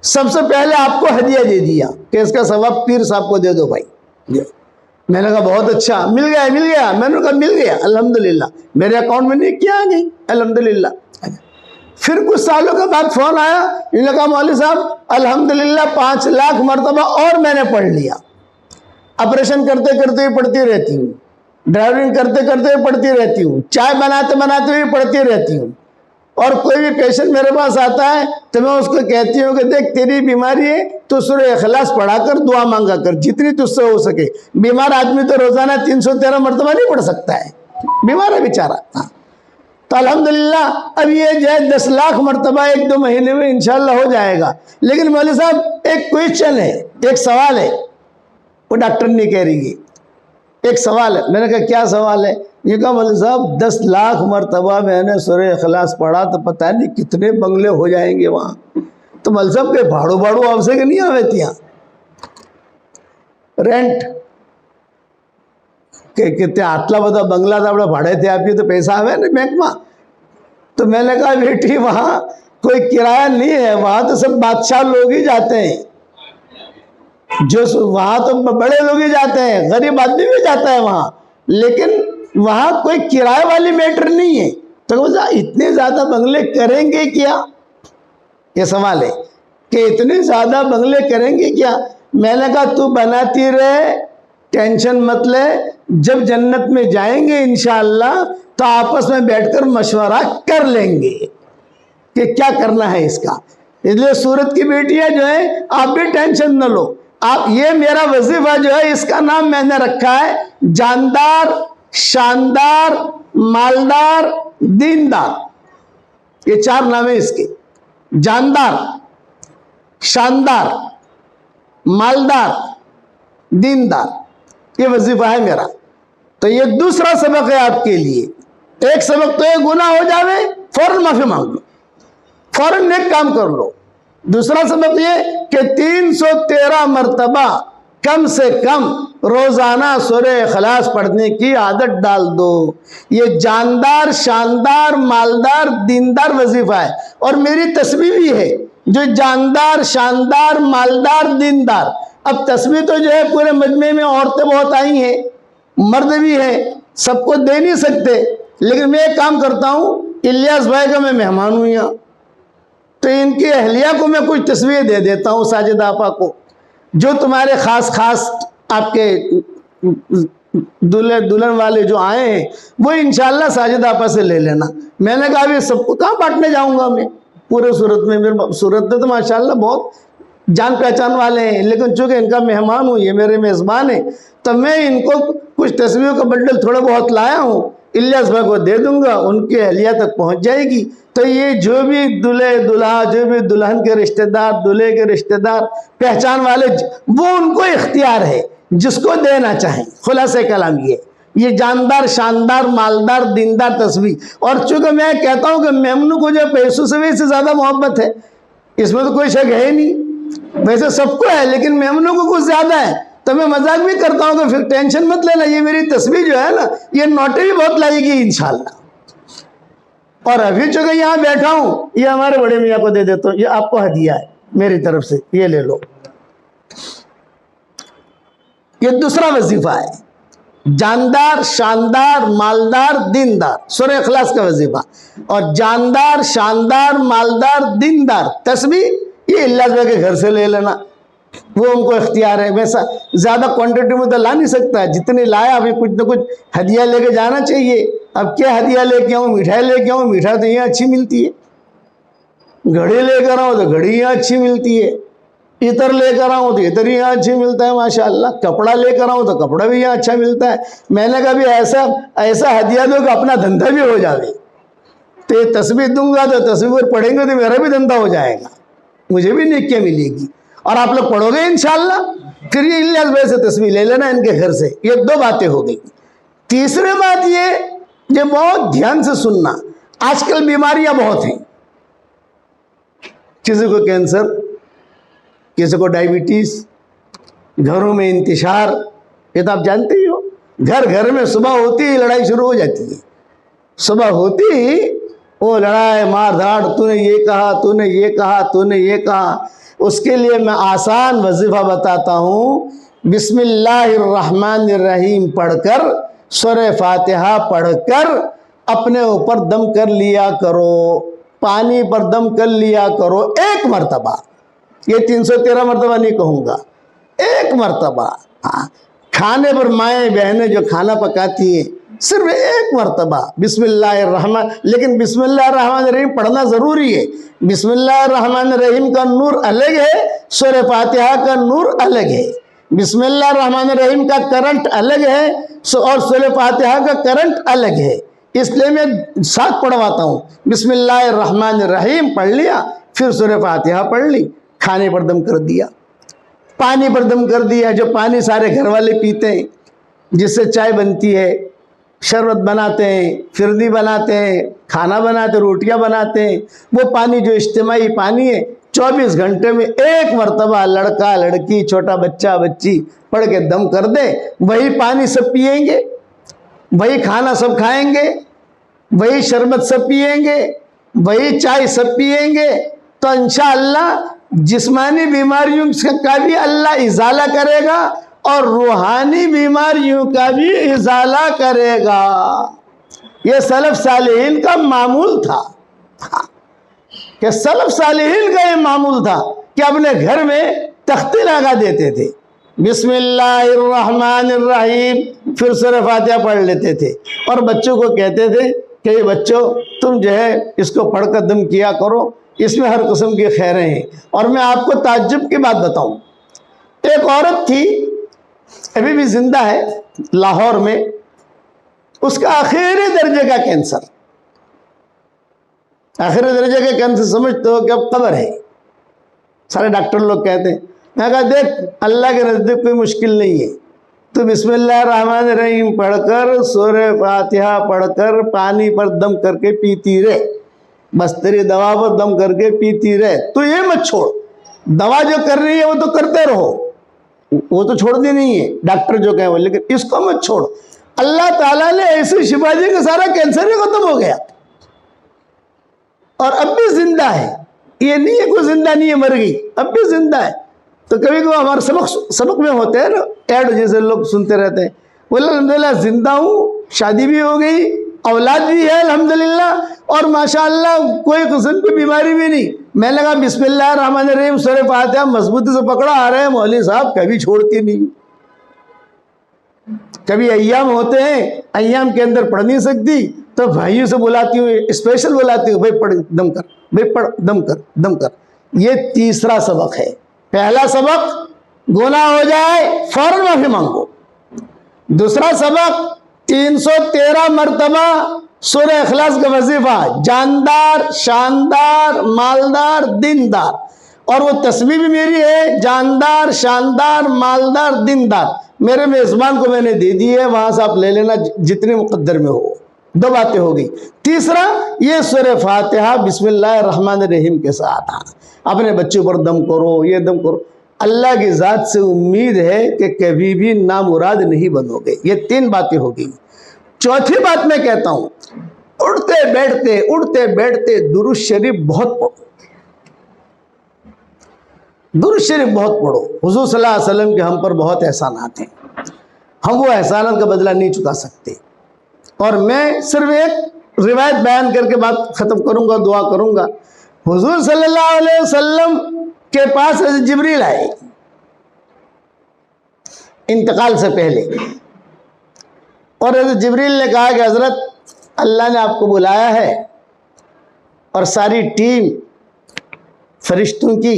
سب سے پہلے آپ کو ہدیہ دے دیا کہ اس کا ثواب پیر صاحب کو دے دو بھائی. میں نے کہا بہت اچھا, مل گیا. میں نے کہا مل گیا الحمدللہ, میرے اکاؤنٹ میں نہیں کیا آ گئی الحمدللہ. پھر کچھ سالوں کے بعد فون آیا, انہوں نے کہا مولوی صاحب الحمدللہ 5 لاکھ مرتبہ اور میں نے پڑھ لیا. آپریشن کرتے کرتے پڑھتی رہتی ہوں, ڈرائیونگ کرتے کرتے پڑھتی رہتی ہوں, چائے بناتے بناتے بھی پڑھتی رہتی ہوں, اور کوئی بھی پیشنٹ میرے پاس آتا ہے تو میں اس کو کہتی ہوں کہ دیکھ تیری بیماری ہے تو سورہ اخلاص پڑھا کر دعا مانگا کر جتنی تجھ سے ہو سکے. بیمار آدمی تو روزانہ 313 مرتبہ نہیں پڑھ سکتا ہے, بیمار ہے بیچارہ. تو الحمدللہ اب یہ جو ہے 10 لاکھ مرتبہ 1-2 مہینے میں انشاءاللہ ہو جائے گا. لیکن مولوی صاحب ایک کوئسچن ہے, ایک سوال ہے, وہ ڈاکٹر نہیں کہہ رہی ہے, ایک سوال ہے. میں نے کہا کیا سوال ہے؟ یہ کہا مولوی صاحب 10 لاکھ مرتبہ میں نے سورہ اخلاص پڑھا تو پتہ نہیں کتنے بنگلے ہو جائیں گے وہاں. تو مولوی صاحب کے بھاڑو آپ سے کہ نہیں آوے تھے رینٹ کہ کتنے آٹلا بدا بنگلہ تھا بڑا بھاڑے تھے آپ, یہ تو پیسہ آوے نا بینک میں. تو میں نے کہا بیٹی وہاں کوئی کرایہ نہیں ہے, وہاں تو سب بادشاہ لوگ ہی جاتے ہیں, جو وہاں تو بڑے لوگ ہی جاتے ہیں, غریب آدمی بھی جاتا ہے وہاں, لیکن وہاں کوئی کرایہ والی میٹر نہیں ہے. تو اتنے زیادہ بنگلے کریں گے کیا, یہ سوال ہے کہ اتنے زیادہ بنگلے کریں گے کیا. میں نے کہا تو بناتی رہے, ٹینشن مت لے, جب جنت میں جائیں گے انشاءاللہ تو آپس میں بیٹھ کر مشورہ کر لیں گے کہ کیا کرنا ہے اس کا. اس لیے سورت کی بیٹیاں جو ہے آپ بھی ٹینشن نہ لو. آپ یہ میرا وظیفہ جو ہے اس کا نام میں نے رکھا ہے جاندار, شاندار, مالدار, دیندار. یہ 4 نام ہیں اس کے, جاندار, شاندار, مالدار, دیندار. یہ وظیفہ ہے میرا. تو یہ دوسرا سبق ہے آپ کے لیے. ایک سبق تو یہ گناہ ہو جاوے فوراً معافی مانگ لو, فوراً نیک کام کر لو. دوسرا سبق یہ کہ 313 مرتبہ کم سے کم روزانہ سورہ اخلاص پڑھنے کی عادت ڈال دو. یہ جاندار, شاندار, مالدار, دیندار وظیفہ ہے. اور میری تسبیح بھی ہے جو جاندار, شاندار, مالدار, دیندار. اب تسبیح تو جو ہے پورے مجمع میں عورتیں بہت آئی ہیں, مرد بھی ہیں, سب کو دے نہیں سکتے, لیکن میں ایک کام کرتا ہوں, الیاس بھائی کا میں مہمان ہوں یہاں, تو ان کی اہلیہ کو میں کچھ تصویر دے دیتا ہوں, ساجد آپا کو, جو تمہارے خاص آپ کے دلہن والے جو آئے ہیں وہ انشاءاللہ ساجد آپا سے لے لینا. میں نے کہا ابھی سب کو کہاں بانٹنے جاؤں گا میں پورے صورت میں, میرے صورت میں تو ماشاءاللہ بہت جان پہچان والے ہیں, لیکن چونکہ ان کا مہمان ہوں, یہ میرے میزبان ہیں, تو میں ان کو کچھ تصویروں کا بنڈل تھوڑا بہت لایا ہوں, الیاس بھائی کو دے دوں گا, ان کے اہلیہ تک پہنچ جائے گی. تو یہ جو بھی دلہے دلہا, جو بھی دلہن کے رشتہ دار, دلہے کے رشتہ دار, پہچان والے, وہ ان کو اختیار ہے جس کو دینا چاہیں. خلاصہ کلام یہ جاندار, شاندار, مالدار, دیندار تصویر. اور چونکہ میں کہتا ہوں کہ میمنو کو جو پیسوں سے بھی سے زیادہ محبت ہے, اس میں تو کوئی شک ہے ہی نہیں, ویسے سب کو ہے لیکن میمنو کو کچھ زیادہ ہے. تو میں مذاق بھی کرتا ہوں کہ پھر ٹینشن مت لینا, یہ میری تصویر جو ہے نا یہ نوٹیں بھی بہت لائے گی انشاءاللہ. اور ابھی چونکہ یہاں بیٹھا ہوں, یہ ہمارے بڑے میاں کو دے دیتا ہوں, یہ آپ کو ہدیہ ہے میری طرف سے, یہ لے لو. یہ دوسرا وظیفہ ہے, جاندار, شاندار, مالدار, دیندار, سورہ اخلاص کا وظیفہ. اور جاندار, شاندار, مالدار, دیندار تسبیح یہ اللہ تعالیٰ کے گھر سے لے لینا, وہ ان کو اختیار ہے. ویسا زیادہ کوانٹٹی میں تو لا نہیں سکتا, جتنی لایا ابھی کچھ نہ کچھ ہدیہ لے کے جانا چاہیے. اب کیا ہدیہ لے کے آؤں, مٹھائی لے کے آؤں, مٹھائی تو یہاں اچھی ملتی ہے. گھڑی لے کر آؤں تو گھڑی یہاں اچھی ملتی ہے. عطر لے کر آؤں تو عطر یہاں اچھی ملتا ہے ماشاءاللہ. کپڑا لے کر آؤں تو کپڑا بھی یہاں اچھا ملتا ہے. میں نے کہا بھی ایسا ہدیہ دو کہ اپنا دھندا بھی ہو جائے. تو یہ تسبیح دوں گا تو تسبیح پڑھیں گے تو میرا بھی دھندا ہو جائے گا, مجھے بھی نیکیاں ملے گی, اور آپ لوگ پڑھو گے انشاءاللہ. پھر یہ الیاس بھائی سے تسبیح لے لینا ان کے گھر سے. یہ 2 باتیں ہو گئی. تیسری بات یہ بہت دھیان سے سننا, آج کل بیماریاں بہت ہیں, کسی کو کینسر, کسی کو ڈائیبٹیز, گھروں میں انتشار, یہ تو آپ جانتے ہی ہو. گھر گھر میں صبح ہوتی ہی لڑائی شروع ہو جاتی ہے. صبح ہوتی ہی وہ لڑائی مار دھاڑ, تو نے یہ کہا, تو نے یہ کہا, تو نے یہ کہا. اس کے لیے میں آسان وظیفہ بتاتا ہوں، بسم اللہ الرحمن الرحیم پڑھ کر، سورہ فاتحہ پڑھ کر اپنے اوپر دم کر لیا کرو، پانی پر دم کر لیا کرو 1 مرتبہ، یہ 313 مرتبہ نہیں کہوں گا، 1 مرتبہ۔ کھانے پر مائیں بہنیں جو کھانا پکاتی ہیں صرف 1 مرتبہ بسم اللہ الرحمن، لیکن بسم اللہ الرحمن الرحیم پڑھنا ضروری ہے۔ بسم اللہ الرحمن الرحیم کا نور الگ ہے، سورہ فاتحہ کا نور الگ ہے۔ بسم اللہ الرحمن الرحیم کا کرنٹ الگ ہے اور سورہ فاتحہ کا کرنٹ الگ ہے، اس لیے میں ساتھ پڑھواتا ہوں۔ بسم اللہ الرحمن الرحیم پڑھ لیا، پھر سورہ فاتحہ پڑھ لی، کھانے پر دم کر دیا، پانی پر دم کر دیا، جو پانی سارے گھر والے پیتے ہیں، جس سے چائے بنتی ہے، شربت بناتے ہیں، فردی بناتے ہیں، کھانا بناتے ہیں، روٹیاں بناتے ہیں، وہ پانی جو اجتماعی پانی ہے 24 گھنٹے میں 1 مرتبہ لڑکا لڑکی چھوٹا بچہ بچی پڑھ کے دم کر دے، وہی پانی سب پئیں گے، وہی کھانا سب کھائیں گے، وہی شربت سب پئیں گے، وہی چائے سب پئیں گے، تو انشاءاللہ جسمانی بیماریوں کا بھی اللہ ازالہ کرے گا اور روحانی بیماریوں کا بھی ازالہ کرے گا۔ یہ سلف صالحین کا معمول تھا، کہ سلف صالحین کا یہ معمول تھا کہ اپنے گھر میں تختے لگا دیتے تھے، بسم اللہ الرحمن الرحیم، پھر سورہ فاتحہ پڑھ لیتے تھے، اور بچوں کو کہتے تھے کہ یہ بچوں تم جو ہے اس کو پڑھ کر دم کیا کرو، اس میں ہر قسم کی خیریں ہیں۔ اور میں آپ کو تعجب کی بات بتاؤں، ایک عورت تھی ابھی بھی زندہ ہے لاہور میں، اس کا آخری درجے کا کینسر، آخری درجے کا کینسر سمجھتے ہو کہ اب قبر ہے، سارے ڈاکٹر لوگ کہتے ہیں۔ میں کہا دیکھ اللہ کے نزدیک کوئی مشکل نہیں ہے، تو بسم اللہ الرحمن الرحیم پڑھ کر سورہ فاتحہ پڑھ کر پانی پر دم کر کے پیتی رہے، بس تیری دوا پر دم کر کے پیتی رہے، تو یہ مت چھوڑ، دوا جو کر رہی ہے وہ تو کرتے رہو، وہ تو چھوڑتی نہیں ہے ڈاکٹر جو کہیں وہ، لیکن اس کو مت چھوڑ۔ اللہ تعالیٰ نے ایسی شفا دی کہ سارا کینسر ہی ختم ہو گیا، اور اب بھی زندہ ہے، یہ نہیں ہے کوئی زندہ نہیں ہے مر گئی، اب بھی زندہ ہے۔ تو کبھی کبھی ہمارے سبق میں ہوتے ہیں نا ایڈ جیسے لوگ سنتے رہتے ہیں، بولے الحمدللہ زندہ ہوں، شادی بھی ہو گئی، اولاد بھی ہے الحمدللہ، اور ماشاءاللہ کوئی قسم کی بیماری بھی نہیں۔ میں نے کہا بسم اللہ الرحمن الرحیم سورہ فاتحہ مضبوطی سے پکڑا آ رہے ہیں مولوی صاحب، کبھی چھوڑتی نہیں۔ کبھی ایام ہوتے ہیں ایام کے اندر پڑھ نہیں سکتی تو بھائیوں سے بلاتی ہوں، اسپیشل بلاتی ہوں، بھائی پڑھ دم کر، بھائی پڑھ دم کر، دم کر۔ یہ تیسرا سبق ہے۔ پہلا سبق گناہ ہو جائے فوراً معافی مانگو، دوسرا سبق 313 مرتبہ سورہ اخلاص کا وظیفہ، جاندار شاندار مالدار دیندار، اور وہ تسبیح بھی میری ہے، جاندار شاندار مالدار دیندار، میرے میزبان کو میں نے دے دی ہے، وہاں سے آپ لے لینا جتنے مقدر میں ہو۔ 2 باتیں ہو گئی۔ تیسرا یہ سورہ فاتحہ بسم اللہ الرحمن الرحیم کے ساتھ اپنے بچوں پر دم کرو، یہ دم کرو، اللہ کی ذات سے امید ہے کہ کبھی بھی نامراد نہیں بنو گے۔ یہ 3 باتیں ہو گئی۔ چوتھی بات میں کہتا ہوں، اٹھتے بیٹھتے درود شریف بہت پڑھو، درود شریف بہت پڑھو۔ حضور صلی اللہ علیہ وسلم کے ہم پر بہت احسانات ہیں، ہم وہ احسانات کا بدلہ نہیں چکا سکتے، اور میں صرف ایک روایت بیان کر کے بات ختم کروں گا، دعا کروں گا۔ حضور صلی اللہ علیہ وسلم کے پاس حضرت جبریل آئے انتقال سے پہلے، اور حضرت جبریل نے کہا کہ حضرت اللہ نے آپ کو بلایا ہے، اور ساری ٹیم فرشتوں کی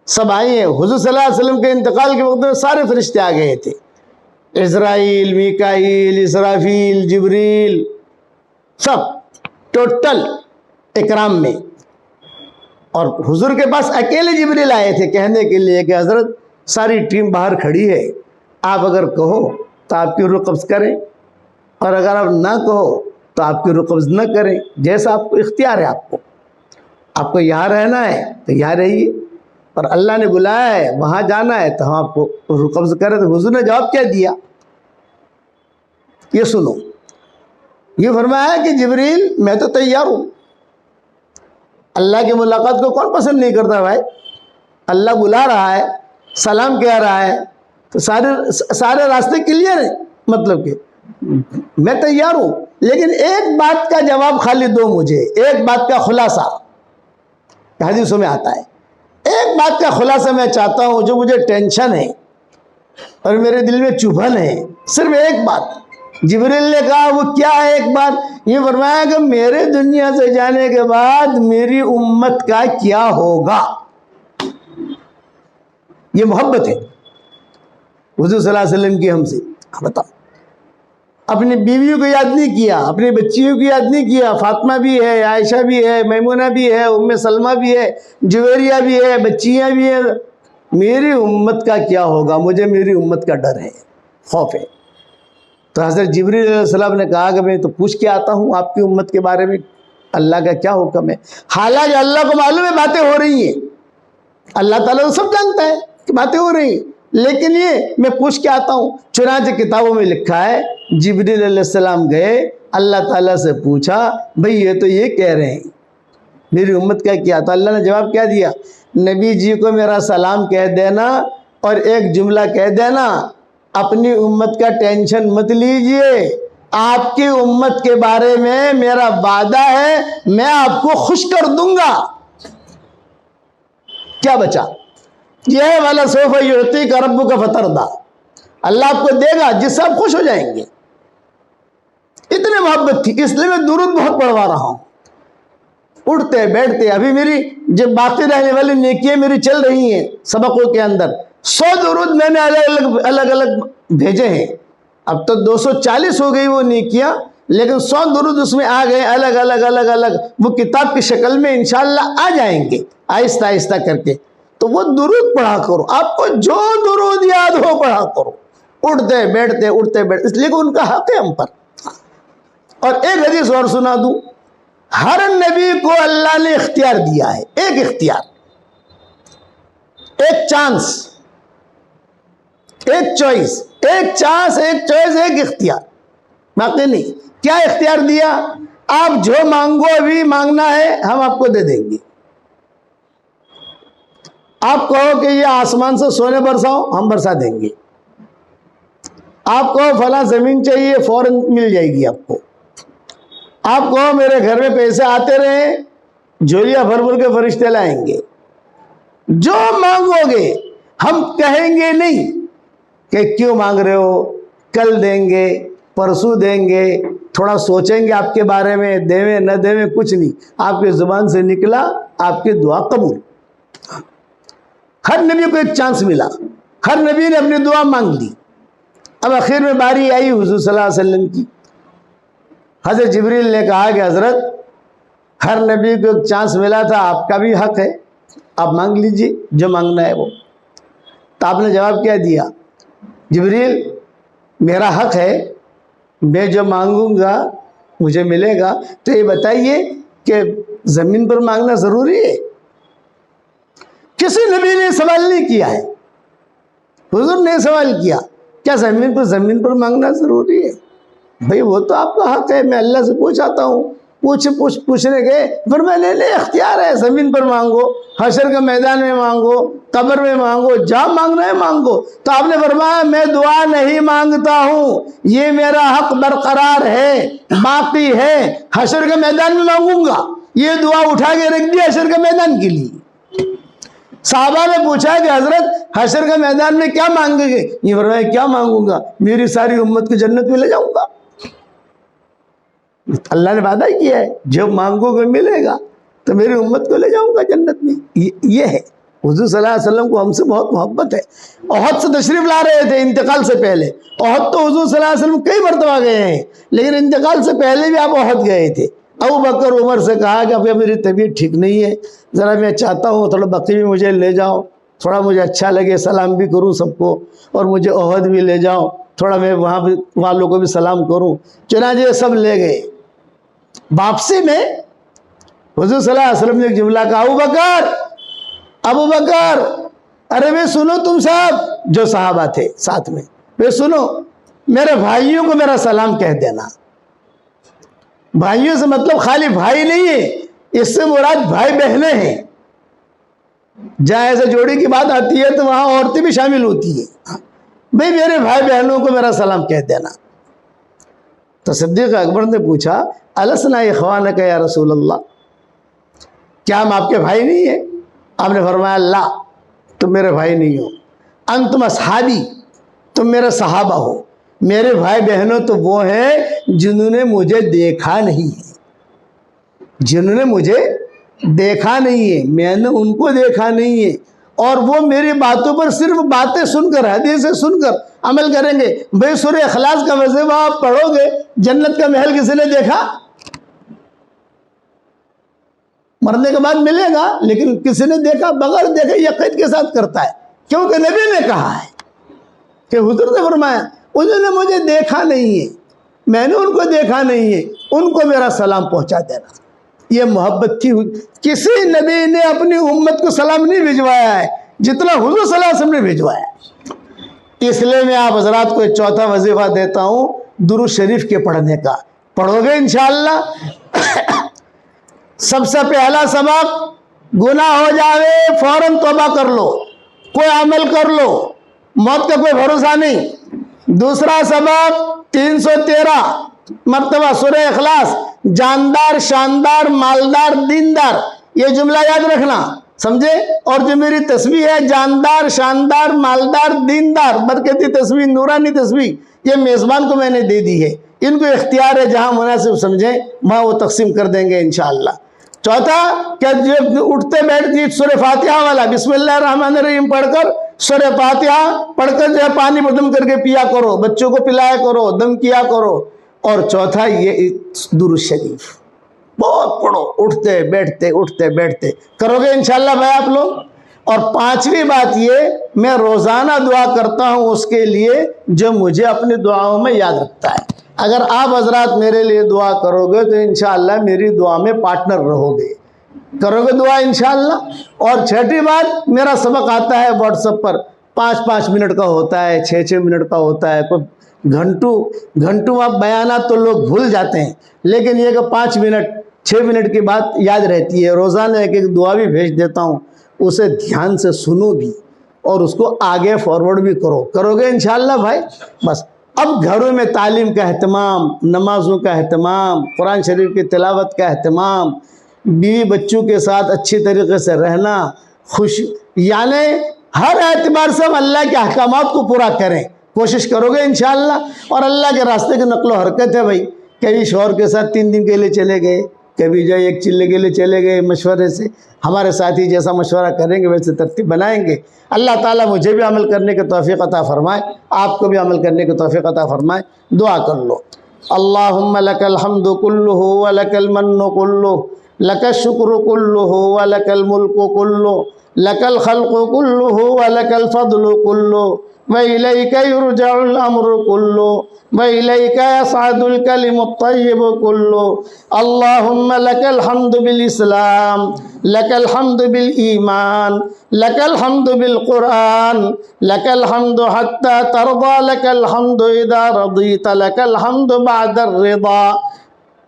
سب آئی ہیں۔ حضور صلی اللہ علیہ وسلم کے انتقال کے وقت میں سارے فرشتے آ گئے تھے، عزرائیل، میکائیل، اسرافیل، جبریل، سب ٹوٹل اکرام میں، اور حضور کے پاس اکیلے جبریل آئے تھے کہنے کے لیے کہ حضرت ساری ٹیم باہر کھڑی ہے، آپ اگر کہو تو آپ کی روح قبض کریں، اور اگر آپ نہ کہو تو آپ کی روح قبض نہ کریں، جیسا آپ کو اختیار ہے۔ آپ کو یہاں رہنا ہے تو یہاں رہیے، اور اللہ نے بلایا ہے وہاں جانا ہے تو ہم آپ کو روح قبض کریں۔ تو حضور نے جواب کیا دیا یہ سنو، یہ فرمایا کہ جبریل میں تو تیار ہوں، اللہ کی ملاقات کو کون پسند نہیں کرتا بھائی؟ اللہ بلا رہا ہے، سلام کہہ رہا ہے، تو سارے راستے کلیئر ہیں، مطلب کہ میں تیار ہوں، لیکن ایک بات کا جواب خالی دو مجھے، ایک بات کا خلاصہ، حدیثوں میں آتا ہے، ایک بات کا خلاصہ میں چاہتا ہوں جو مجھے ٹینشن ہے اور میرے دل میں چبھن ہے، صرف ایک بات۔ جبریل نے کہا وہ کیا ہے ایک بات؟ یہ فرمایا کہ میرے دنیا سے جانے کے بعد میری امت کا کیا ہوگا۔ یہ محبت ہے حضور صلی اللہ علیہ وسلم کی ہم سے۔ بتاؤ، اپنی بیویوں کو یاد نہیں کیا، اپنی بچیوں کو یاد نہیں کیا، فاطمہ بھی ہے، عائشہ بھی ہے، میمونہ بھی ہے، ام سلمہ بھی ہے، جویریہ بھی ہے، بچیاں بھی ہیں۔ میری امت کا کیا ہوگا؟ مجھے میری امت کا ڈر ہے، خوف ہے۔ تو حضرت جبریل علیہ السلام نے کہا کہ میں تو پوچھ کے آتا ہوں آپ کی امت کے بارے میں، اللہ کا کیا حکم ہے۔ حالانکہ اللہ کو معلوم ہے باتیں ہو رہی ہیں، اللہ تعالیٰ تو سب جانتا ہے کہ باتیں ہو رہی ہیں، لیکن یہ میں پوچھ کے آتا ہوں۔ چنانچہ کتابوں میں لکھا ہے جبریل علیہ السلام گئے، اللہ تعالیٰ سے پوچھا بھئی یہ تو یہ کہہ رہے ہیں میری امت کا کیا؟ تو اللہ نے جواب کیا دیا؟ نبی جی کو میرا سلام کہہ دینا اور ایک جملہ کہہ دینا، اپنی امت کا ٹینشن مت لیجئے، آپ کی امت کے بارے میں میرا وعدہ ہے میں آپ کو خوش کر دوں گا۔ کیا بچا؟ یہ ہے والا سوف یعطیک ربک فترضی، اللہ آپ کو دے گا جس سے آپ خوش ہو جائیں گے۔ اتنے محبت تھی، اس لیے میں درود بہت پڑھوا رہا ہوں، اٹھتے بیٹھتے۔ ابھی میری جو باقی رہنے والی نیکیاں میری چل رہی ہیں سبقوں کے اندر، 100 درود میں نے الگ الگ بھیجے ہیں، اب تو 240 ہو گئی وہ نیکیاں، لیکن 100 درود اس میں آ گئے الگ الگ، وہ کتاب کی شکل میں انشاءاللہ آ جائیں گے آہستہ آہستہ کر کے۔ تو وہ درود پڑھا کرو، آپ کو جو درود یاد ہو پڑھا کرو، اٹھتے بیٹھتے، اس لیے کہ ان کا حق ہے ہم پر۔ اور ایک حدیث اور سنا دوں، ہر نبی کو اللہ نے اختیار دیا ہے، ایک اختیار، ایک چانس، ایک چوائس، ایک اختیار، باقی نہیں۔ کیا اختیار دیا؟ آپ جو مانگو، ابھی مانگنا ہے ہم آپ کو دے دیں گے۔ آپ کہو کہ یہ آسمان سے سونے برساؤ، ہم برسا دیں گے۔ آپ کہو فلاں زمین چاہیے، فوراً مل جائے گی آپ کو۔ آپ کہو میرے گھر میں پیسے آتے رہیں، جھولیاں بھر بھر کے فرشتے لائیں گے۔ جو مانگو گے، ہم کہیں گے نہیں کہ کیوں مانگ رہے ہو، کل دیں گے، پرسوں دیں گے، تھوڑا سوچیں گے آپ کے بارے میں، دیویں نہ دیویں، کچھ نہیں، آپ کی زبان سے نکلا، آپ کی دعا قبول۔ ہر نبی کو ایک چانس ملا، ہر نبی نے اپنی دعا مانگ لی۔ اب آخر میں باری آئی حضور صلی اللہ علیہ وسلم کی۔ حضرت جبریل نے کہا کہ حضرت ہر نبی کو ایک چانس ملا تھا، آپ کا بھی حق ہے، آپ مانگ لیجئے جو مانگنا ہے وہ۔ تو آپ نے جواب کیا دیا؟ جبریل میرا حق ہے، میں جو مانگوں گا مجھے ملے گا، تو یہ بتائیے کہ زمین پر مانگنا ضروری ہے؟ کسی نبی نے سوال نہیں کیا ہے، حضور نے سوال کیا کیا زمین پر مانگنا ضروری ہے؟ بھئی وہ تو آپ کا حق ہے، میں اللہ سے پوچھاتا ہوں، پوچھنے گئے، فرمایا نہیں اختیار ہے، زمین پر مانگو، حشر کے میدان میں مانگو، قبر میں مانگو، جہاں مانگنا ہے مانگو۔ تو آپ نے فرمایا میں دعا نہیں مانگتا ہوں، یہ میرا حق برقرار ہے، باقی ہے، حشر کے میدان میں مانگوں گا۔ یہ دعا اٹھا کے رکھ دی حشر کے میدان کے لیے۔ صحابہ نے پوچھا کہ حضرت حشر کے میدان میں کیا مانگیں گے؟ یہ فرمایا کیا مانگوں گا؟ میری ساری امت کو جنت میں لے جاؤں گا۔ اللہ نے وعدہ کیا ہے جو مانگو گے ملے گا، تو میری امت کو لے جاؤں گا جنت میں۔ یہ ہے حضور صلی اللہ علیہ وسلم کو ہم سے بہت محبت ہے۔ احد سے تشریف لا رہے تھے انتقال سے پہلے، احد تو حضور صلی اللہ علیہ وسلم کئی مرتبہ گئے ہیں، لیکن انتقال سے پہلے بھی آپ احد گئے تھے۔ ابو بکر عمر سے کہا کہ اب میری طبیعت ٹھیک نہیں ہے، ذرا میں چاہتا ہوں تھوڑا بقیع بھی مجھے لے جاؤ، تھوڑا مجھے اچھا لگے، سلام بھی کروں سب کو، اور مجھے احد بھی لے جاؤ، تھوڑا میں وہاں لوگوں کو بھی سلام کروں۔ چنانچہ سب لے گئے۔ واپسی میں حضور صلی اللہ علیہ وسلم نے ایک جملہ کہا، ابو بکر، ارے میں سنو تم صاحب، جو صحابہ تھے ساتھ میں، میں سنو، میرے بھائیوں کو میرا سلام کہہ دینا۔ بھائیوں سے مطلب خالی بھائی نہیں ہے، اس سے مراد بھائی بہنیں ہیں۔ جہاں ایسے جوڑی کی بات آتی ہے تو وہاں عورتیں بھی شامل ہوتی ہیں، بھئی میرے بھائی بہنوں کو میرا سلام کہہ دینا۔ تو صدیق اکبر نے پوچھا السنا اخوانک یا رسول اللہ، کیا ہم آپ کے بھائی نہیں ہیں؟ آپ نے فرمایا لا، تم میرے بھائی نہیں ہو، انتم اصحابی، تم میرے صحابہ ہو، میرے بھائی بہنوں تو وہ ہیں جنہوں نے مجھے دیکھا نہیں ہے، جنہوں نے مجھے دیکھا نہیں ہے، میں نے ان کو دیکھا نہیں ہے، اور وہ میری باتوں پر صرف باتیں سن کر، حدیثیں سن کر عمل کریں گے۔ بھئی سورہ اخلاص کا وظیفہ آپ پڑھو گے، جنت کا محل کسی نے دیکھا؟ مرنے کے بعد ملے گا، لیکن کسی نے دیکھا؟ بغیر دیکھے یقین کے ساتھ کرتا ہے، کیونکہ نبی نے کہا ہے کہ حضور نے فرمایا انہوں نے مجھے دیکھا نہیں ہے، میں نے ان کو دیکھا نہیں ہے، ان کو میرا سلام پہنچا دینا۔ یہ محبت تھی۔ کسی نبی نے اپنی امت کو سلام نہیں بھجوایا ہے جتنا حضور صلی اللہ علیہ وسلم نے بھجوایا ہے۔ اس لیے میں آپ حضرات کو ایک چوتھا وظیفہ دیتا ہوں درود شریف کے پڑھنے کا، پڑھو گے انشاءاللہ؟ سب سے پہلا سبق، گناہ ہو جاوے فوراً توبہ کر لو، کوئی عمل کر لو، موت کا کوئی بھروسہ نہیں۔ دوسرا سبق 313 مرتبہ سورہ اخلاص، جاندار شاندار مالدار دیندار، یہ جملہ یاد رکھنا، سمجھے؟ اور جو میری تسبیح ہے جاندار شاندار مالدار دیندار، برکتی تسبیح، نورانی تسبیح، یہ میزبان کو میں نے دے دی ہے، ان کو اختیار ہے جہاں مناسب سمجھیں وہاں وہ تقسیم کر دیں گے انشاءاللہ۔ چوتھا کہ جو اٹھتے بیٹھتی سورہ فاتحہ والا بسم اللہ الرحمن الرحیم پڑھ کر، سورہ فاتحہ پڑھ کر جو ہے پانی پر دم کر کے پیا کرو، بچوں کو پلایا کرو، دم کیا کرو۔ اور چوتھا یہ درود شریف بہت پڑھو، اٹھتے بیٹھتے کرو گے انشاءاللہ بھائی آپ لوگ۔ اور پانچویں بات یہ، میں روزانہ دعا کرتا ہوں اس کے لیے جو مجھے اپنی دعاؤں میں یاد رکھتا ہے۔ اگر آپ حضرات میرے لیے دعا کرو گے تو انشاءاللہ میری دعا میں پارٹنر رہو گے، کرو گے دعا انشاءاللہ۔ اور چھٹی بات، میرا سبق آتا ہے واٹس ایپ پر، 5 منٹ کا ہوتا ہے، 6 منٹ کا ہوتا ہے، کوئی گھنٹوں آپ بیانات تو لوگ بھول جاتے ہیں، لیکن یہ کہ 5 منٹ 6 منٹ کی بات یاد رہتی ہے۔ روزانہ ایک دعا بھی بھیج دیتا ہوں، اسے دھیان سے سنو بھی اور اس کو آگے فارورڈ بھی کرو گے انشاءاللہ بھائی۔ بس اب گھروں میں تعلیم کا اہتمام، نمازوں کا اہتمام، قرآن شریف کی تلاوت کا اہتمام، بیوی بچوں کے ساتھ اچھی طریقے سے رہنا، یعنی ہر اعتبار سے ہم اللہ کے احکامات کو پورا کریں، کوشش کرو گے انشاءاللہ۔ اور اللہ کے راستے کی نقل و حرکت ہے بھائی، کبھی شوہر کے ساتھ 3 دن کے لیے چلے گئے، کبھی جو 1 چلے کے لیے چلے گئے، مشورے سے ہمارے ساتھی جیسا مشورہ کریں گے ویسے ترتیب بنائیں گے۔ اللہ تعالیٰ مجھے بھی عمل کرنے کے توفیق عطا فرمائے، آپ کو بھی عمل کرنے کے توفیق عطا فرمائے۔ دعا کر لو۔ اللہم لک الحمد کلہ ولک المن کلہ، لک الشکر کلہ ولک الملک کلہ، لک الخلق کلہ ولک الفضل کلہ، وإلیک یرجع الامر کلہ، وإلیک یصعد الکلم الطیب کلہ۔ اللہم لک الحمد بالاسلام، لک الحمد بالایمان، لک الحمد بالقرآن، لک الحمد حتی ترضى، لک الحمد اذا رضیت، لک الحمد بعد الرضا۔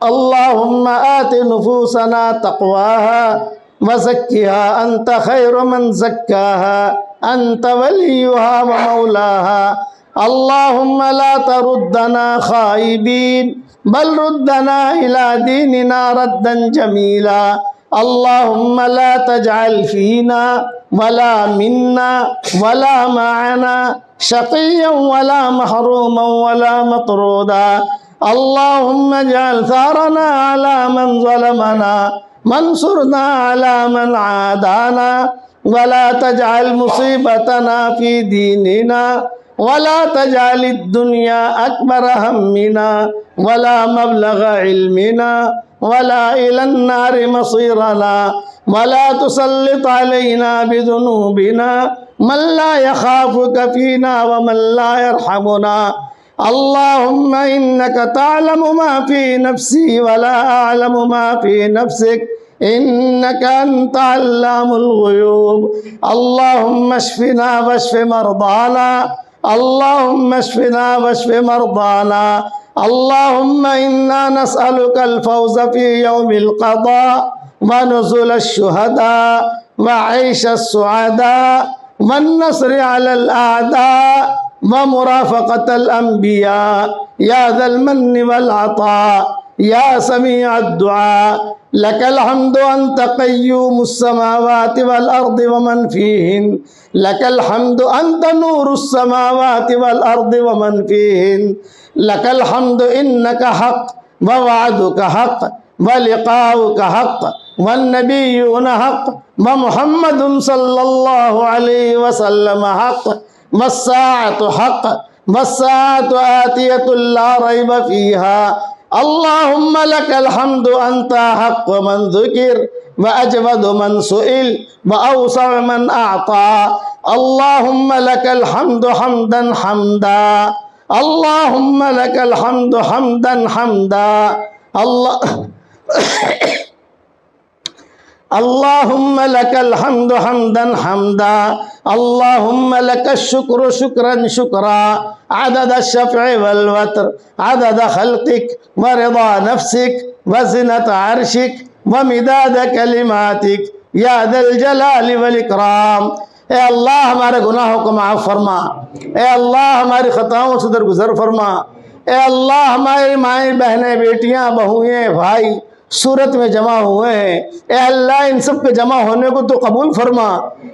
اللہم آت نفوسنا تقواها وزکها انت خیر من زکاها انت ولیها ومولاها۔ اللہم لا تردنا خائبین بل ردنا الى دیننا ردا جمیلا۔ اللہم لا تجعل فینا ولا منا ولا معنا شقیا ولا محروما ولا مطرودا۔ اللہم اجعل ثارنا على من ظلمنا منصرنا على من عادانا ولا تجعل مصیبتنا في دیننا ولا تجعل الدنيا أكبر همنا ولا مبلغ علمنا ولا إلى النار مصيرنا ولا تسلط علينا بذنوبنا من لا يخافك فينا ومن لا يرحمنا۔ اللهم إنك تعلم ما في نفسي ولا أعلم ما في نفسك إنك أنت علام الغيوب۔ اللهم اشفنا واشف مرضانا، اللهم اشفنا واشف مرضانا۔ اللهم إنا نسألك الفوز في يوم القضاء ونزل الشهداء وعيش السعداء والنصر على الأعداء ومرافقة الأنبياء يا ذا المن والعطاء يا سميع الدعاء لك الحمد أنت قيوم السماوات والأرض ومن فيهن لك الحمد أنت نور السماوات والأرض ومن فيهن لك الحمد إنك حق ووعدك حق ولقاؤك حق والنبيون حق ومحمد صلى الله عليه وسلم حق والساعة حق والساعة آتية لا ريب فيها اللهم لك الحمد أنت حق من ذكر وأجود من سئل وأوسع من أعطى اللهم لك الحمد حمدا حمدا اللهم لك الحمد حمدا حمدا اللهم لك الحمد حمدا حمدا اللهم لك الشكر شكرا شكرا عدد الشفع والوتر عدد خلقك ورضا نفسك وزنة عرشك ومداد كلماتك یا ذا الجلال والاکرام۔ اے اللہ ہمارے گناہوں کو معاف فرما، اے اللہ ہماری خطاؤں سے درگزر فرما، اے اللہ ہماری مائیں بہنیں بیٹیاں بہویں بھائی صورت میں جمع ہوئے ہیں، اے اللہ ان سب کے جمع ہونے کو تو قبول فرما،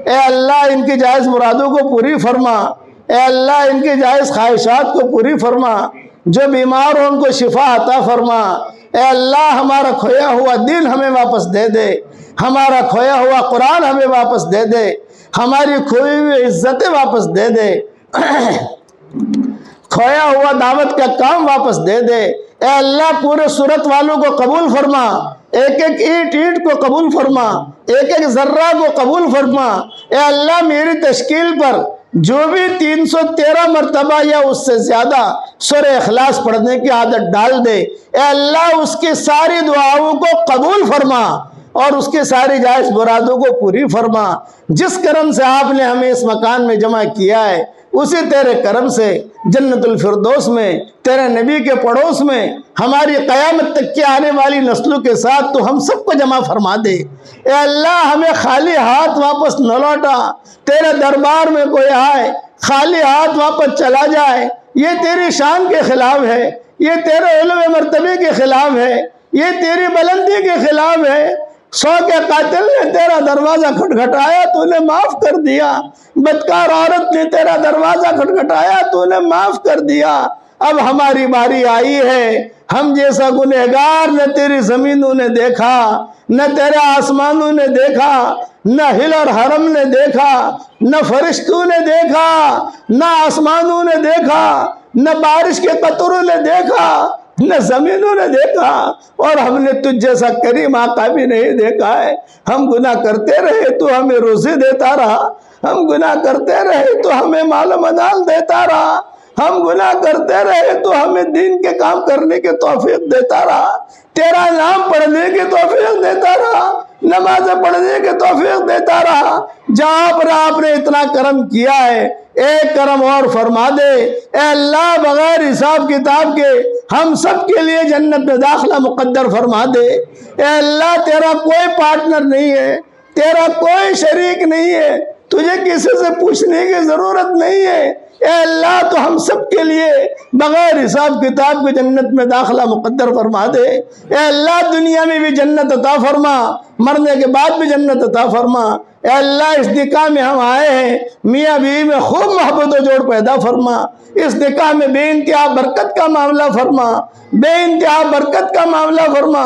اے اللہ ان کی جائز مرادوں کو پوری فرما، اے اللہ ان کی جائز خواہشات کو پوری فرما، جو بیمار ہو ان کو شفا عطا فرما، اے اللہ ہمارا کھویا ہوا دین ہمیں واپس دے دے، ہمارا کھویا ہوا قرآن ہمیں واپس دے دے، ہماری کھوئی ہوئی عزتیں واپس دے دے، کھویا ہوا دعوت کا کام واپس دے دے، اے اللہ پورے صورت والوں کو قبول فرما، ایک ایک اینٹ اینٹ کو قبول فرما، ایک ایک ذرہ کو قبول فرما، اے اللہ میری تشکیل پر جو بھی 313 مرتبہ یا اس سے زیادہ سورہ اخلاص پڑھنے کی عادت ڈال دے، اے اللہ اس کی ساری دعاؤں کو قبول فرما اور اس کے ساری جائز مرادوں کو پوری فرما۔ جس کرم سے آپ نے ہمیں اس مکان میں جمع کیا ہے اسی تیرے کرم سے جنت الفردوس میں تیرے نبی کے پڑوس میں ہماری قیامت تک کی آنے والی نسلوں کے ساتھ تو ہم سب کو جمع فرما دے۔ اے اللہ ہمیں خالی ہاتھ واپس نہ لوٹا، تیرے دربار میں کوئی آئے خالی ہاتھ واپس چلا جائے یہ تیری شان کے خلاف ہے، یہ تیرے علو مرتبے کے خلاف ہے، یہ تیری بلندی کے خلاف ہے۔ 100 کے قاتل نے تیرا دروازہ کھٹکھٹایا تو نے معاف کر دیا، بدکار عورت نے تیرا دروازہ کھٹکھٹایا تو نے معاف کر دیا۔ اب ہماری باری آئی ہے، ہم جیسا گنہگار نہ تیری زمینوں نے دیکھا، نہ تیرے آسمانوں نے دیکھا، نہ ہل اور حرم نے دیکھا، نہ فرشتوں نے دیکھا، نہ آسمانوں نے دیکھا، نہ بارش کے قطروں نے دیکھا، نہ زمینوں نے دیکھا، اور ہم نے تجھ جیسا کریم آقا بھی نہیں دیکھا ہے۔ ہم گناہ کرتے رہے تو ہمیں روزی دیتا رہا، ہم گناہ کرتے رہے تو ہمیں مال و منال دیتا رہا، ہم گناہ کرتے رہے تو ہمیں دین کے کام کرنے کے توفیق دیتا رہا، تیرا نام پڑھنے کے توفیق دیتا رہا، نمازیں پڑھنے کے توفیق دیتا رہا۔ جہاں پر آپ نے اتنا کرم کیا ہے ایک کرم اور فرما دے، اے اللہ بغیر حساب کتاب کے ہم سب کے لیے جنت میں داخلہ مقدر فرما دے۔ اے اللہ تیرا کوئی پارٹنر نہیں ہے، تیرا کوئی شریک نہیں ہے، تجھے کسی سے پوچھنے کی ضرورت نہیں ہے، اے اللہ تو ہم سب کے لیے بغیر حساب کتاب کے جنت میں داخلہ مقدر فرما دے۔ اے اللہ دنیا میں بھی جنت عطا فرما، مرنے کے بعد بھی جنت عطا فرما۔ اے اللہ اس نکاح میں ہم آئے ہیں، میاں بیوی میں خوب محبت و جوڑ پیدا فرما، اس نکاح میں بے انتہا برکت کا معاملہ فرما، بے انتہا برکت کا معاملہ فرما،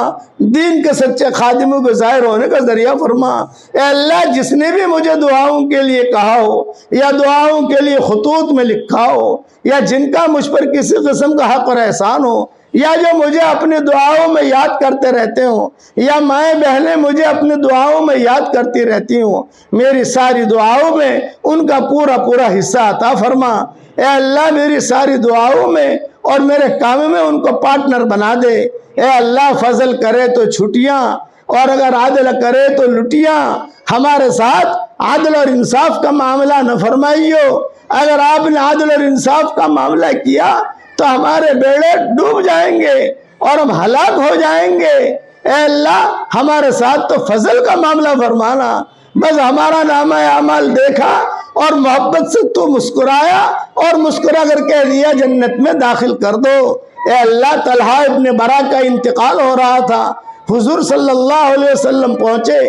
دین کے سچے خادموں کے ظاہر ہونے کا ذریعہ فرما۔ اے اللہ جس نے بھی مجھے دعاؤں کے لیے کہا ہو یا دعاؤں کے لیے خطوط میں لکھا ہو یا جن کا مجھ پر کسی قسم کا حق اور احسان ہو یا جو مجھے اپنی دعاؤں میں یاد کرتے رہتے ہوں یا مائیں بہنیں مجھے اپنی دعاؤں میں یاد کرتی رہتی ہوں، میری ساری دعاؤں میں ان کا پورا پورا حصہ عطا فرما۔ اے اللہ میری ساری دعاؤں میں اور میرے کام میں ان کو پارٹنر بنا دے۔ اے اللہ فضل کرے تو چھٹیاں اور اگر عادل کرے تو لٹیاں، ہمارے ساتھ عادل اور انصاف کا معاملہ نہ فرمائیو۔ اگر آپ نے عادل اور انصاف کا معاملہ کیا تو ہمارے بیڑے ڈوب جائیں گے اور ہم ہلاک ہو جائیں گے۔ اے اللہ ہمارے ساتھ تو فضل کا معاملہ فرمانا، بس ہمارا نامہ اعمال دیکھا اور محبت سے تو مسکرایا اور مسکرا کر کہہ دیا جنت میں داخل کر دو۔ اے اللہ، طلحہ ابن برا کا انتقال ہو رہا تھا، حضور صلی اللہ علیہ وسلم پہنچے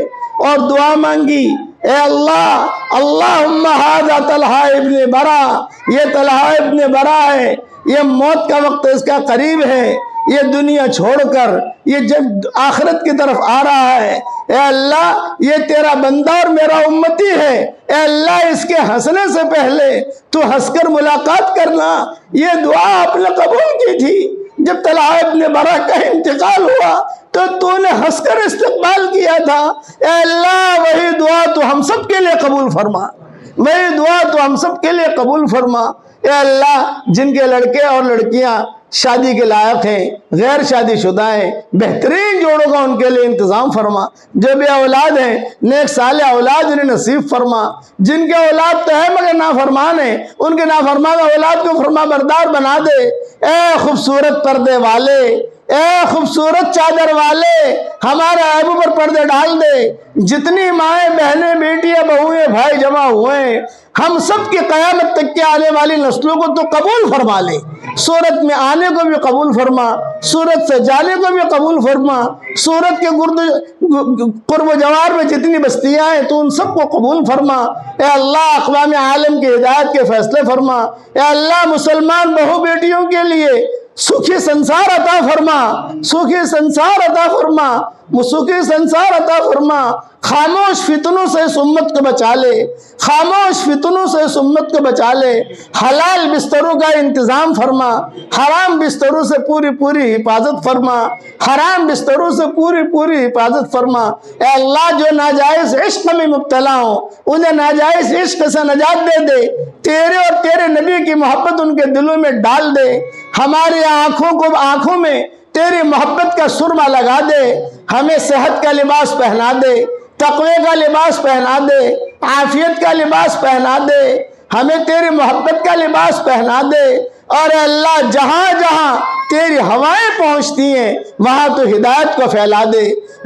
اور دعا مانگی، اے اللہ، اللہم ھذا طلحہ ابن برا، یہ طلحہ ابن برا ہے، یہ موت کا وقت اس کا قریب ہے، یہ دنیا چھوڑ کر یہ جب آخرت کی طرف آ رہا ہے، اے اللہ یہ تیرا بندہ اور میرا امتی ہے، اے اللہ اس کے ہنسنے سے پہلے تو ہنس کر ملاقات کرنا۔ یہ دعا آپ نے قبول کی تھی جب طلحہ ابن برا کا انتقال ہوا تو نے ہنس کر استقبال کیا تھا۔ اے اللہ وہی دعا تو ہم سب کے لیے قبول فرما، وہی دعا تو ہم سب کے لیے قبول فرما۔ اے اللہ جن کے لڑکے اور لڑکیاں شادی کے لائق ہیں، غیر شادی شدہ ہیں، بہترین جوڑوں کا ان کے لیے انتظام فرما۔ جو بے اولاد ہیں نیک صالح اولاد انہیں نصیب فرما۔ جن کے اولاد تو ہے مگر نافرمان ہیں، ان کے نافرمان اولاد کو فرما بردار بنا دے۔ اے خوبصورت پردے والے، اے خوبصورت چادر والے، ہمارے عیبوں پر پردے ڈال دے۔ جتنی مائیں بہنیں بیٹیاں بہویں بھائی جمع ہوئے ہیں، ہم سب کی قیامت تک کے آنے والی نسلوں کو تو قبول فرما لے۔ سورت میں آنے کو بھی قبول فرما، سورت سے جانے کو بھی قبول فرما۔ سورت کے قرب و جوار میں جتنی بستیاں ہیں تو ان سب کو قبول فرما۔ اے اللہ اقوام عالم کی ہدایت کے فیصلے فرما۔ اے اللہ مسلمان بہو بیٹیوں کے لیے سکھی سنسار عطا فرما، سکھی سنسار عطا فرما، سکھی سنسار عطا فرما۔ خاموش فتنوں سے اس امت کو بچا لے، خاموش فتنوں سے اس امت کو بچا لے۔ حلال بستروں کا انتظام فرما، حرام بستروں سے پوری پوری حفاظت فرما، حرام بستروں سے پوری پوری حفاظت فرما۔ اے اللہ جو ناجائز عشق میں مبتلا ہوں انہیں ناجائز عشق سے نجات دے دے، تیرے اور تیرے نبی کی محبت ان کے دلوں میں ڈال دے۔ ہماری آنکھوں میں تیری محبت کا سرما لگا دے، ہمیں صحت کا لباس پہنا دے، تقوی کا لباس پہنا دے، عافیت کا لباس پہنا دے، ہمیں تیری محبت کا لباس پہنا دے۔ اور اے اللہ جہاں جہاں تیری ہوائیں پہنچتی ہیں وہاں تو ہدایت کو پھیلا دے،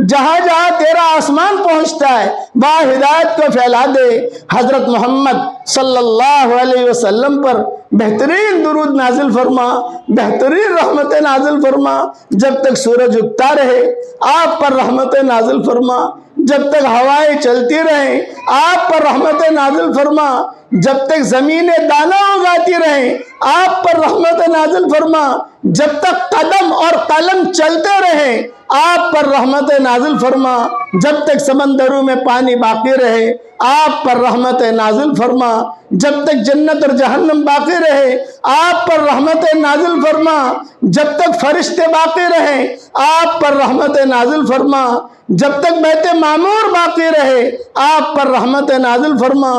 جہاں جہاں تیرا آسمان پہنچتا ہے وہاں ہدایت کو پھیلا دے۔ حضرت محمد صلی اللہ علیہ وسلم پر بہترین درود نازل فرما، بہترین رحمت نازل فرما۔ جب تک سورج اگتا رہے آپ پر رحمت نازل فرما، جب تک ہوائیں چلتی رہیں آپ پر رحمت نازل فرما، جب تک زمینیں دانہ اگاتی رہیں آپ پر رحمت نازل فرما، جب تک قدم اور قلم چلتے رہیں آپ پر رحمت نازل فرما، جب تک سمندروں میں پانی باقی رہے آپ پر رحمت نازل فرما، جب تک جنت اور جہنم باقی رہے آپ پر رحمت نازل فرما، جب تک فرشتے باقی رہیں آپ پر رحمت نازل فرما، جب تک بیت معمور باقی رہے آپ پر رحمت نازل فرما،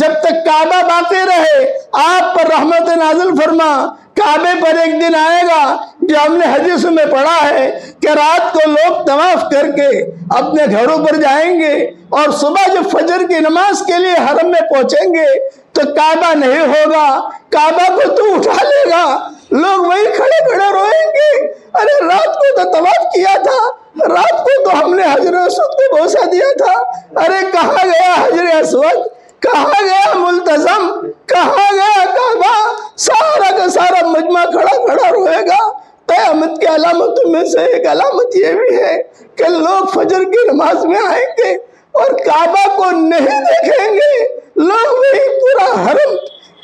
جب تک کعبہ باقی رہے آپ پر رحمت نازل فرما۔ کعبے پر ایک دن آئے گا جو ہم نے حدیث میں پڑھا ہے کہ رات کو لوگ طواف کر کے اپنے گھروں پر جائیں گے اور صبح جب فجر کی نماز کے لیے حرم میں پہنچیں گے تو کعبہ نہیں ہوگا، کعبہ کو تو اٹھا لے گا، لوگ وہی کھڑے کھڑے روئیں گے، ارے رات کو تو طواف کیا تھا، رات کو تو ہم نے حجر اسود کو بوسہ دیا تھا، ارے کہاں گیا حجر اسود، کہاں گیا ملتزم، کہاں گیا کعبہ؟ سارا کا سارا مجمع کھڑا کھڑا روئے گا۔ قیامت کی علامتوں میں سے ایک علامت یہ بھی ہے کہ لوگ فجر کی نماز میں آئیں گے اور کعبہ کو نہیں دیکھیں گے، لوگ وہی پورا حرم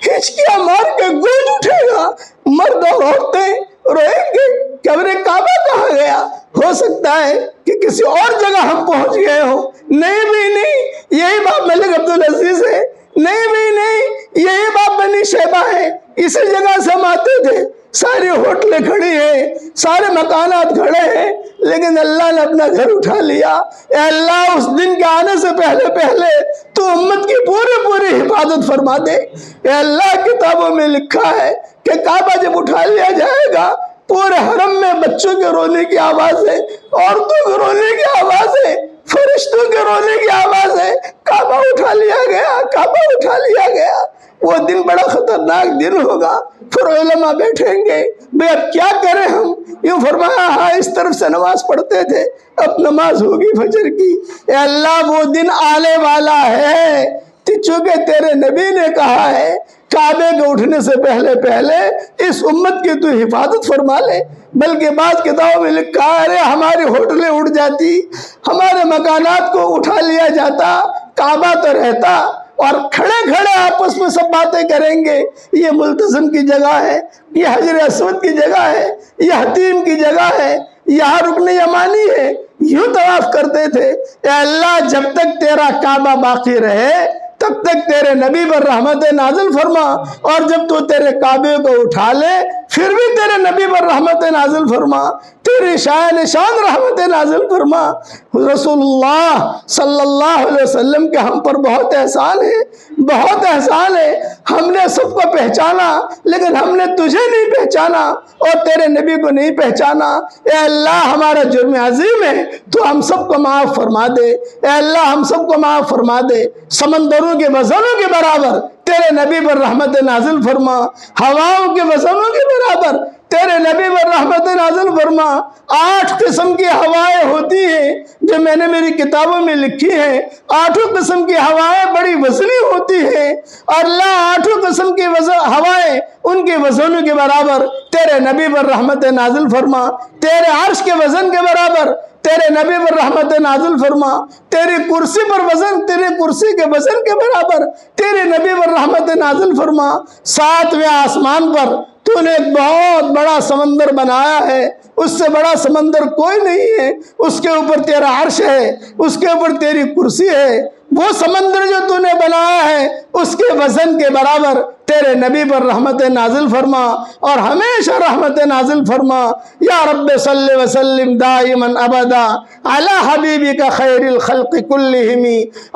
ہچکیاں مار کے گونج اٹھے گا، مرد اور عورتیں روئیں گے کہ ارے کعبہ کہاں گیا؟ ہو سکتا ہے کہ کسی اور جگہ ہم پہنچ گئے ہوں، نہیں بھی نہیں یہی باپ ملک عبدالعزیز ہے، نہیں بھی نہیں یہی باپ بنی شیبہ ہے، اسی جگہ سے ہم آتے تھے، ساری ہوٹلیں کھڑی ہیں، سارے مکانات کھڑے ہیں، لیکن اللہ نے اپنا گھر اٹھا لیا۔ اے اللہ اس دن کے آنے سے پہلے تو امت کی پوری حفاظت فرما دے۔ اے اللہ کتابوں میں لکھا ہے کہ کعبہ جب اٹھا لیا جائے گا پورے حرم میں بچوں کے رونے کی آواز ہے، عورتوں کے رونے کی آواز ہے، فرشتوں کے رونے کی آواز ہے، کعبہ اٹھا لیا گیا، کعبہ اٹھا لیا گیا۔ وہ دن بڑا خطرناک دن ہوگا. پھر علماء بیٹھیں گے, بھئی اب کیا کریں ہم؟ یوں فرمایا ہاں اس طرف سے نماز پڑھتے تھے, اب نماز ہوگی فجر کی. اے اللہ وہ دن آنے والا ہے, چونکہ تیرے نبی نے کہا ہے کعبے کے اٹھنے سے پہلے پہلے اس امت کی تو حفاظت فرما لے. بلکہ بعض کتابوں میں لکھا ہے ہماری ہوٹلیں اڑ جاتی, ہمارے مکانات کو اٹھا لیا جاتا, کعبہ تو رہتا, اور کھڑے کھڑے آپس میں سب باتیں کریں گے. یہ ملتزم کی جگہ ہے, یہ حجر اسود کی جگہ ہے, یہ حتیم کی جگہ ہے, یہاں رکن یمانی ہے, یوں طواف کرتے تھے. اے اللہ جب تک تیرا کعبہ باقی رہے تب تک تیرے نبی پر رحمت نازل فرما, اور جب تو تیرے کعبے کو اٹھا لے پھر بھی تیرے نبی پر رحمت نازل فرما, تیری شان شان رحمت نازل فرما. رسول اللہ صلی اللہ علیہ وسلم کے ہم پر بہت احسان ہے, بہت احسان ہے. ہم نے سب کو پہچانا لیکن ہم نے تجھے نہیں پہچانا اور تیرے نبی کو نہیں پہچانا. اے اللہ ہمارا جرم عظیم ہے, تو ہم سب کو معاف فرما دے. اے اللہ ہم سب کو معاف فرما دے. سمندروں کے وزنوں کے برابر تیرے نبی پر رحمت نازل فرما, ہواؤں کے وزنوں کے برابر تیرے نبی پر رحمت نازل فرما. 8 قسم کی ہوائیں ہوتی ہیں جو میں نے میری کتابوں میں لکھی ہیں. 8 قسم کی ہوائیں بڑی وزنی ہوتی ہیں, اور اللہ 8 قسم کی ہوائیں ان کے وزنوں کے برابر تیرے نبی پر رحمت نازل فرما. تیرے عرش کے وزن کے برابر تیرے نبی پر رحمت نازل فرما. تیری کرسی پر وزن, تیری کرسی کے وزن کے برابر تیرے نبی پر رحمت نازل فرما. 7ویں آسمان پر تو نے ایک بہت بڑا سمندر بنایا ہے, اس سے بڑا سمندر کوئی نہیں ہے. اس کے اوپر تیرا عرش ہے, اس کے اوپر تیری کرسی ہے. وہ سمندر جو تو نے بنایا ہے اس کے وزن کے برابر تیرے نبی پر رحمت نازل فرما, اور ہمیشہ رحمت نازل فرما. یا رب صلی وسلم دائما ابدا علی حبیبک خیر الخلق کلہم.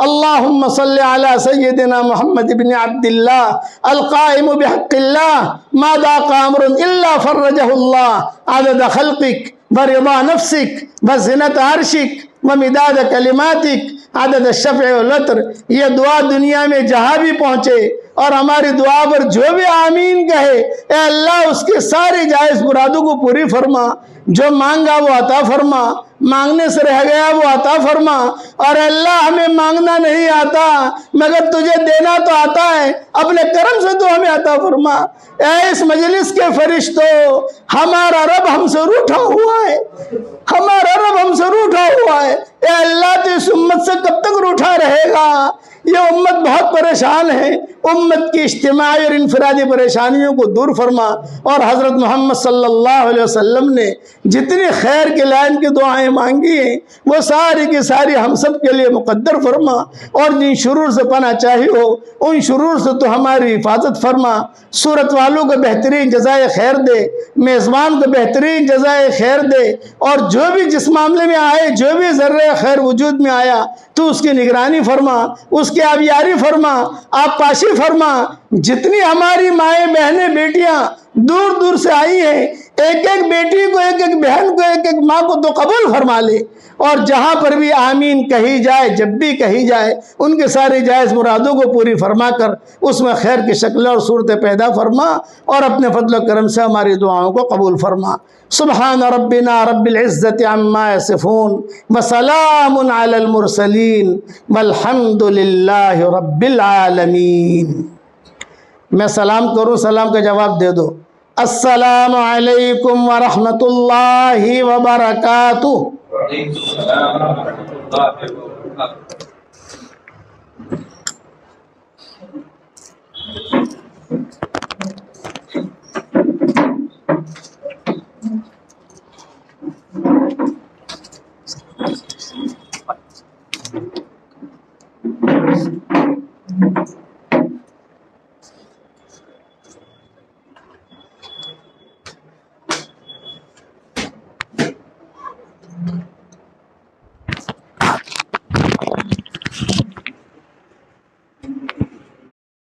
اللہم صلی علی سیدنا محمد بن عبد اللہ القائم بحق اللہ ما ضاق امر الا فرجہ اللہ عدد خلقک ورضا نفسک وزنت عرشک ومداد کلماتک عدد الشفع والوتر. یہ دعا دنیا میں جہاں بھی پہنچے اور ہماری دعا پر جو بھی آمین کہے, اے اللہ اس کے ساری جائز مرادوں کو پوری فرما. جو مانگا وہ عطا فرما, مانگنے سے رہ گیا وہ عطا فرما. اور اے اللہ ہمیں مانگنا نہیں آتا مگر تجھے دینا تو آتا ہے, اپنے کرم سے تو ہمیں عطا فرما. اے اس مجلس کے فرشتوں, ہمارا رب ہم سے روٹھا ہوا ہے, ہمارا رب ہم سے روٹھا ہوا ہے. اے اللہ تو اس امت سے کب تک روٹھا رہے گا؟ یہ امت بہت پریشان ہے. امت کی اجتماعی اور انفرادی پریشانیوں کو دور فرما. اور حضرت محمد صلی اللہ علیہ وسلم نے جتنی خیر کے لائن کی دعائیں مانگی ہیں وہ ساری کی ساری ہم سب کے لیے مقدر فرما. اور جن شرور سے پناہ چاہی ہو ان شرور سے تو ہماری حفاظت فرما. صورت والوں کو بہترین جزائے خیر دے, میزبان کو بہترین جزائے خیر دے, اور جو بھی جس معاملے میں آئے, جو بھی ذرہ خیر وجود میں آیا تو اس کی نگرانی فرما, اس کی آبیاری فرما, آپ پاشی فرما. جتنی ہماری مائیں بہنیں بیٹیاں دور دور سے آئی ہیں, ایک ایک بیٹی کو, ایک ایک بہن کو, ایک ایک ماں کو تو قبول فرما لے. اور جہاں پر بھی آمین کہی جائے, جب بھی کہی جائے, ان کے سارے جائز مرادوں کو پوری فرما کر اس میں خیر کی شکلیں اور صورتیں پیدا فرما, اور اپنے فضل و کرم سے ہماری دعاؤں کو قبول فرما. سبحان ربنا رب العزت عما یصفون وسلام علی المرسلین والحمد للہ رب العالمین. میں سلام کروں, سلام کا جواب دے دو. السلام علیکم ورحمۃ اللہ وبرکاتہ. السلام ورحمۃ اللہ وبرکاتہ.